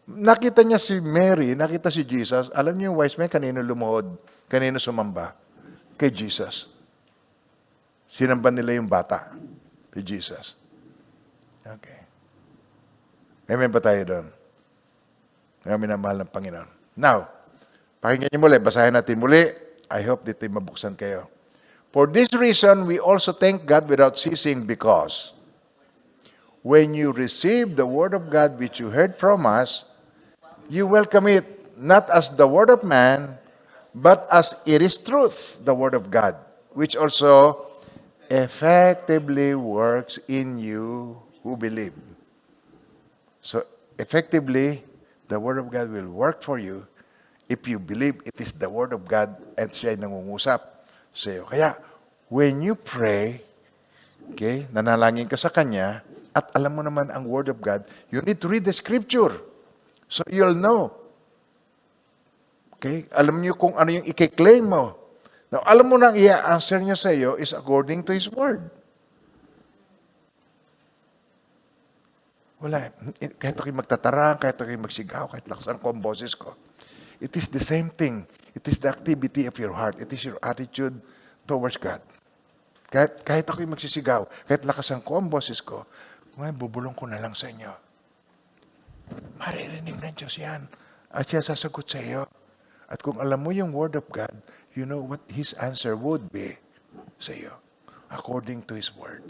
nakita niya si Mary, nakita si Jesus, alam niyo yung wise men, kanino lumuhod? Kanino sumamba? Kay Jesus. Sinamba nila yung bata. Kay Jesus. Okay. Amen ba tayo doon? Ngayon minamahal ng Panginoon. Now, pakinggan niyo muli, basahin natin muli. I hope dito'y mabuksan kayo. For this reason, we also thank God without ceasing because when you receive the word of God which you heard from us, you welcome it not as the word of man, but as it is truth, the word of God, which also effectively works in you who believe. So, effectively, the word of God will work for you if you believe it is the word of God at siya ay nangungusap sa iyo. Kaya, when you pray, okay, nanalangin ka sa Kanya, at alam mo naman ang word of God, you need to read the scripture. So you'll know. Okay? Alam niyo kung ano yung i-claim mo. Now, alam mo na ang i-answer niya sa iyo is according to His word. Wala. Kahit ako'y magtatarang, kahit ako'y magsigaw, kahit laksan ko ang boses ko. It is the same thing. It is the activity of your heart. It is your attitude towards God. Kahit ako'y magsisigaw, kahit lakasan ko ang boses ko, ngayon bubulong ko na lang sa inyo. Maririnig ng Diyos yan. At siya sasagot sa iyo. At kung alam mo yung word of God, you know what His answer would be sa iyo. According to His word.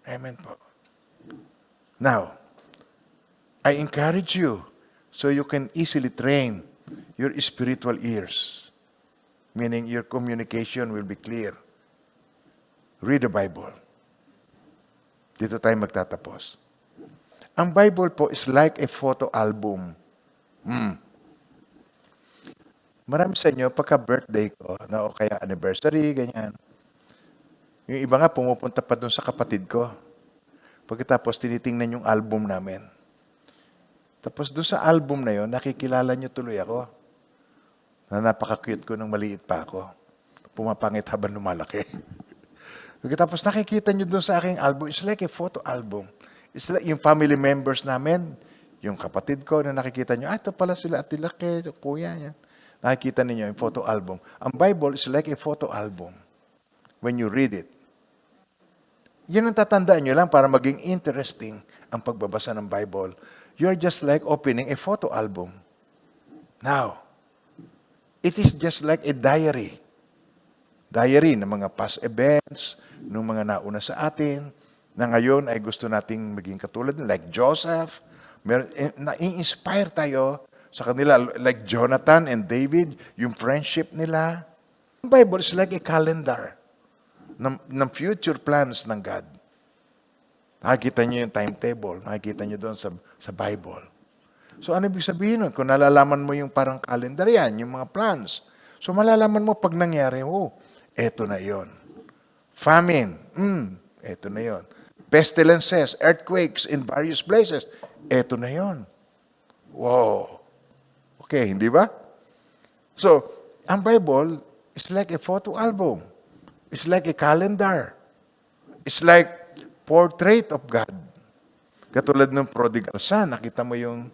Amen po. Now, I encourage you so you can easily train your spiritual ears, meaning your communication will be clear. Read the Bible. Dito tayo magtatapos. Ang Bible po is like a photo album. Marami sa inyo, pagka-birthday ko, o kaya anniversary, ganyan. Yung iba nga, pumupunta pa dun sa kapatid ko. Pagkatapos, tinitingnan yung album namin. Tapos dun sa album na yon, nakikilala niyo tuloy ako. Na napaka-cute ko nung maliit pa ako. Pumapangit habang lumalaki. Pagkatapos nakikita niyo dun sa aking album, it's like a photo album. It's like yung family members namin, yung kapatid ko na nakikita niyo, ito pala sila, Ate Laki, kuya niya. Nakikita niyo yung photo album. Ang Bible is like a photo album when you read it. Yun ang tatandaan nyo lang para maging interesting ang pagbabasa ng Bible. You're just like opening a photo album. Now, it is just like a diary. Diary ng mga past events, ng mga nauna sa atin, na ngayon ay gusto nating maging katulad, like Joseph. Na-inspire tayo sa kanila, like Jonathan and David, yung friendship nila. The Bible is like a calendar ng future plans ng God. Nakikita niyo yung timetable, nakikita niyo doon sa Bible. So ano ibig sabihin nun? Kung nalalaman mo yung parang calendar yan, yung mga plans. So malalaman mo pag nangyari, eto na yon. Famine, eto na yon. Pestilences, earthquakes in various places, eto na yon. Wow. Okay, hindi ba? So, ang Bible is like a photo album. It's like a calendar. It's like portrait of God. Katulad ng prodigal son, nakita mo yung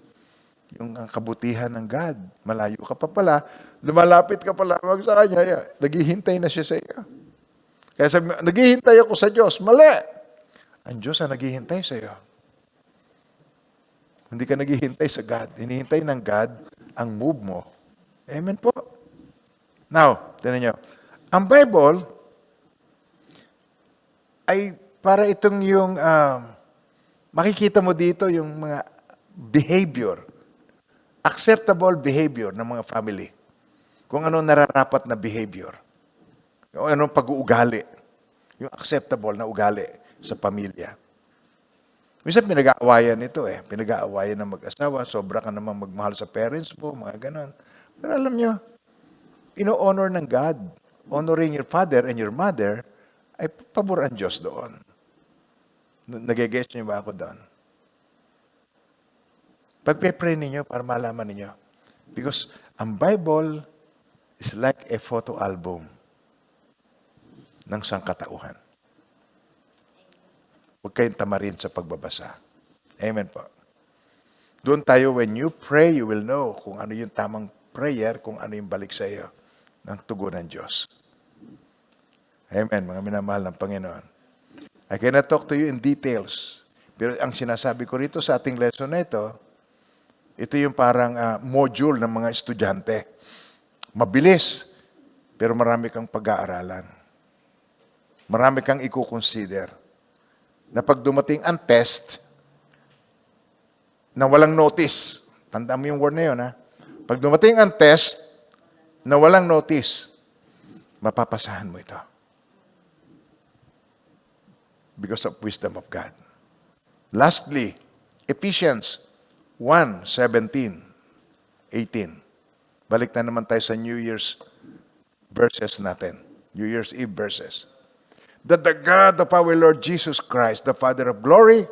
ang kabutihan ng God. Malayo ka pa pala, lumalapit ka pala sa Kanya, naghihintay na siya sa iyo. Kaya sabi, naghihintay ako sa Diyos. Mali! Ang Diyos ang naghihintay sa iyo. Hindi ka naghihintay sa God. Hinihintay ng God ang move mo. Amen po. Now, tinan nyo. Ang Bible ay para itong yung makikita mo dito yung mga behavior, acceptable behavior ng mga family. Kung ano nararapat na behavior. Kung anong pag-uugali. Yung acceptable na ugali sa pamilya. Minsan pinag-aawayan ito Pinag-aawayan ng mag-asawa, sobra ka naman magmahal sa parents mo, mga ganon. Pero alam nyo, ino-honor ng God. Honoring your father and your mother ay pabor ang Diyos doon. Nag-guess niyo ba ako doon? Pagpe-pray ninyo para malaman ninyo. Because ang Bible is like a photo album ng sangkatauhan. Huwag kayong tamarin sa pagbabasa. Amen po. Doon tayo, when you pray, you will know kung ano yung tamang prayer, kung ano yung balik sa iyo ng tugon ng Diyos. Amen, mga minamahal ng Panginoon. I cannot talk to you in details. Pero ang sinasabi ko rito sa ating lesson na ito yung parang module ng mga estudyante. Mabilis, pero marami kang pag-aaralan. Marami kang i-consider. Na pag dumating ang test, na walang notice, tandaan mo yung word na yun, ha? Pag dumating ang test, na walang notice, mapapasahan mo ito. Because of wisdom of God. Lastly, Ephesians 1:17, 18. Balik na naman tayo sa New Year's verses natin. New Year's Eve verses. That the God of our Lord Jesus Christ, the Father of glory,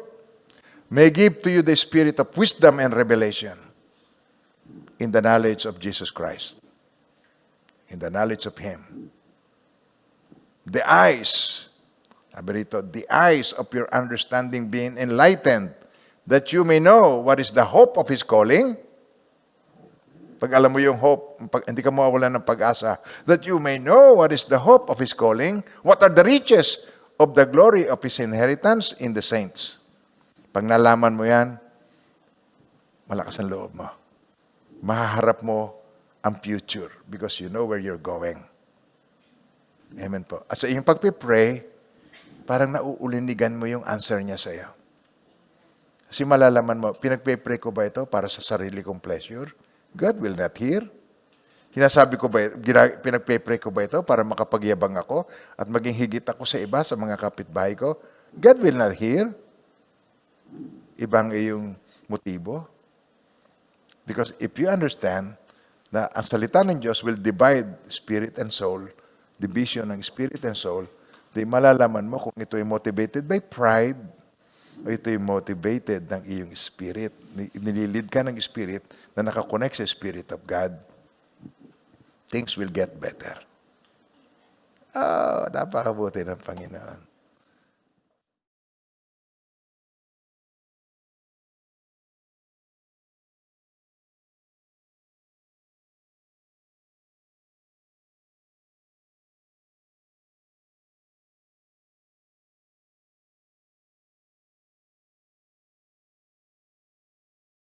may give to you the spirit of wisdom and revelation in the knowledge of Jesus Christ. In the knowledge of Him. The eyes, sabi rito, the eyes of your understanding being enlightened, that you may know what is the hope of His calling. Pag alam mo yung hope, hindi ka mawawalan ng pag-asa. That you may know what is the hope of His calling, what are the riches of the glory of His inheritance in the saints. Pag nalaman mo yan, malakas ang loob mo. Mahaharap mo ang future because you know where you're going. Amen po. At sa iyong pagpipray, parang nauulinigan mo yung answer niya sa iyo. Kasi malalaman mo, pinagpe-pray ko ba ito para sa sarili kong pleasure? God will not hear. Sinasabi ko ba, pinagpe-pray ko ba ito para makapagyabang ako at maging higit ako sa iba, sa mga kapitbahay ko? God will not hear. Ibang iyong motibo. Because if you understand na ang salita ng Diyos will divide spirit and soul, division ng spirit and soul, di malalaman mo kung ito ay motivated by pride o ito ay motivated ng iyong spirit. Nililid ka ng spirit na nakakonect sa Spirit of God. Things will get better. Oh, napakabuti ng Panginoon.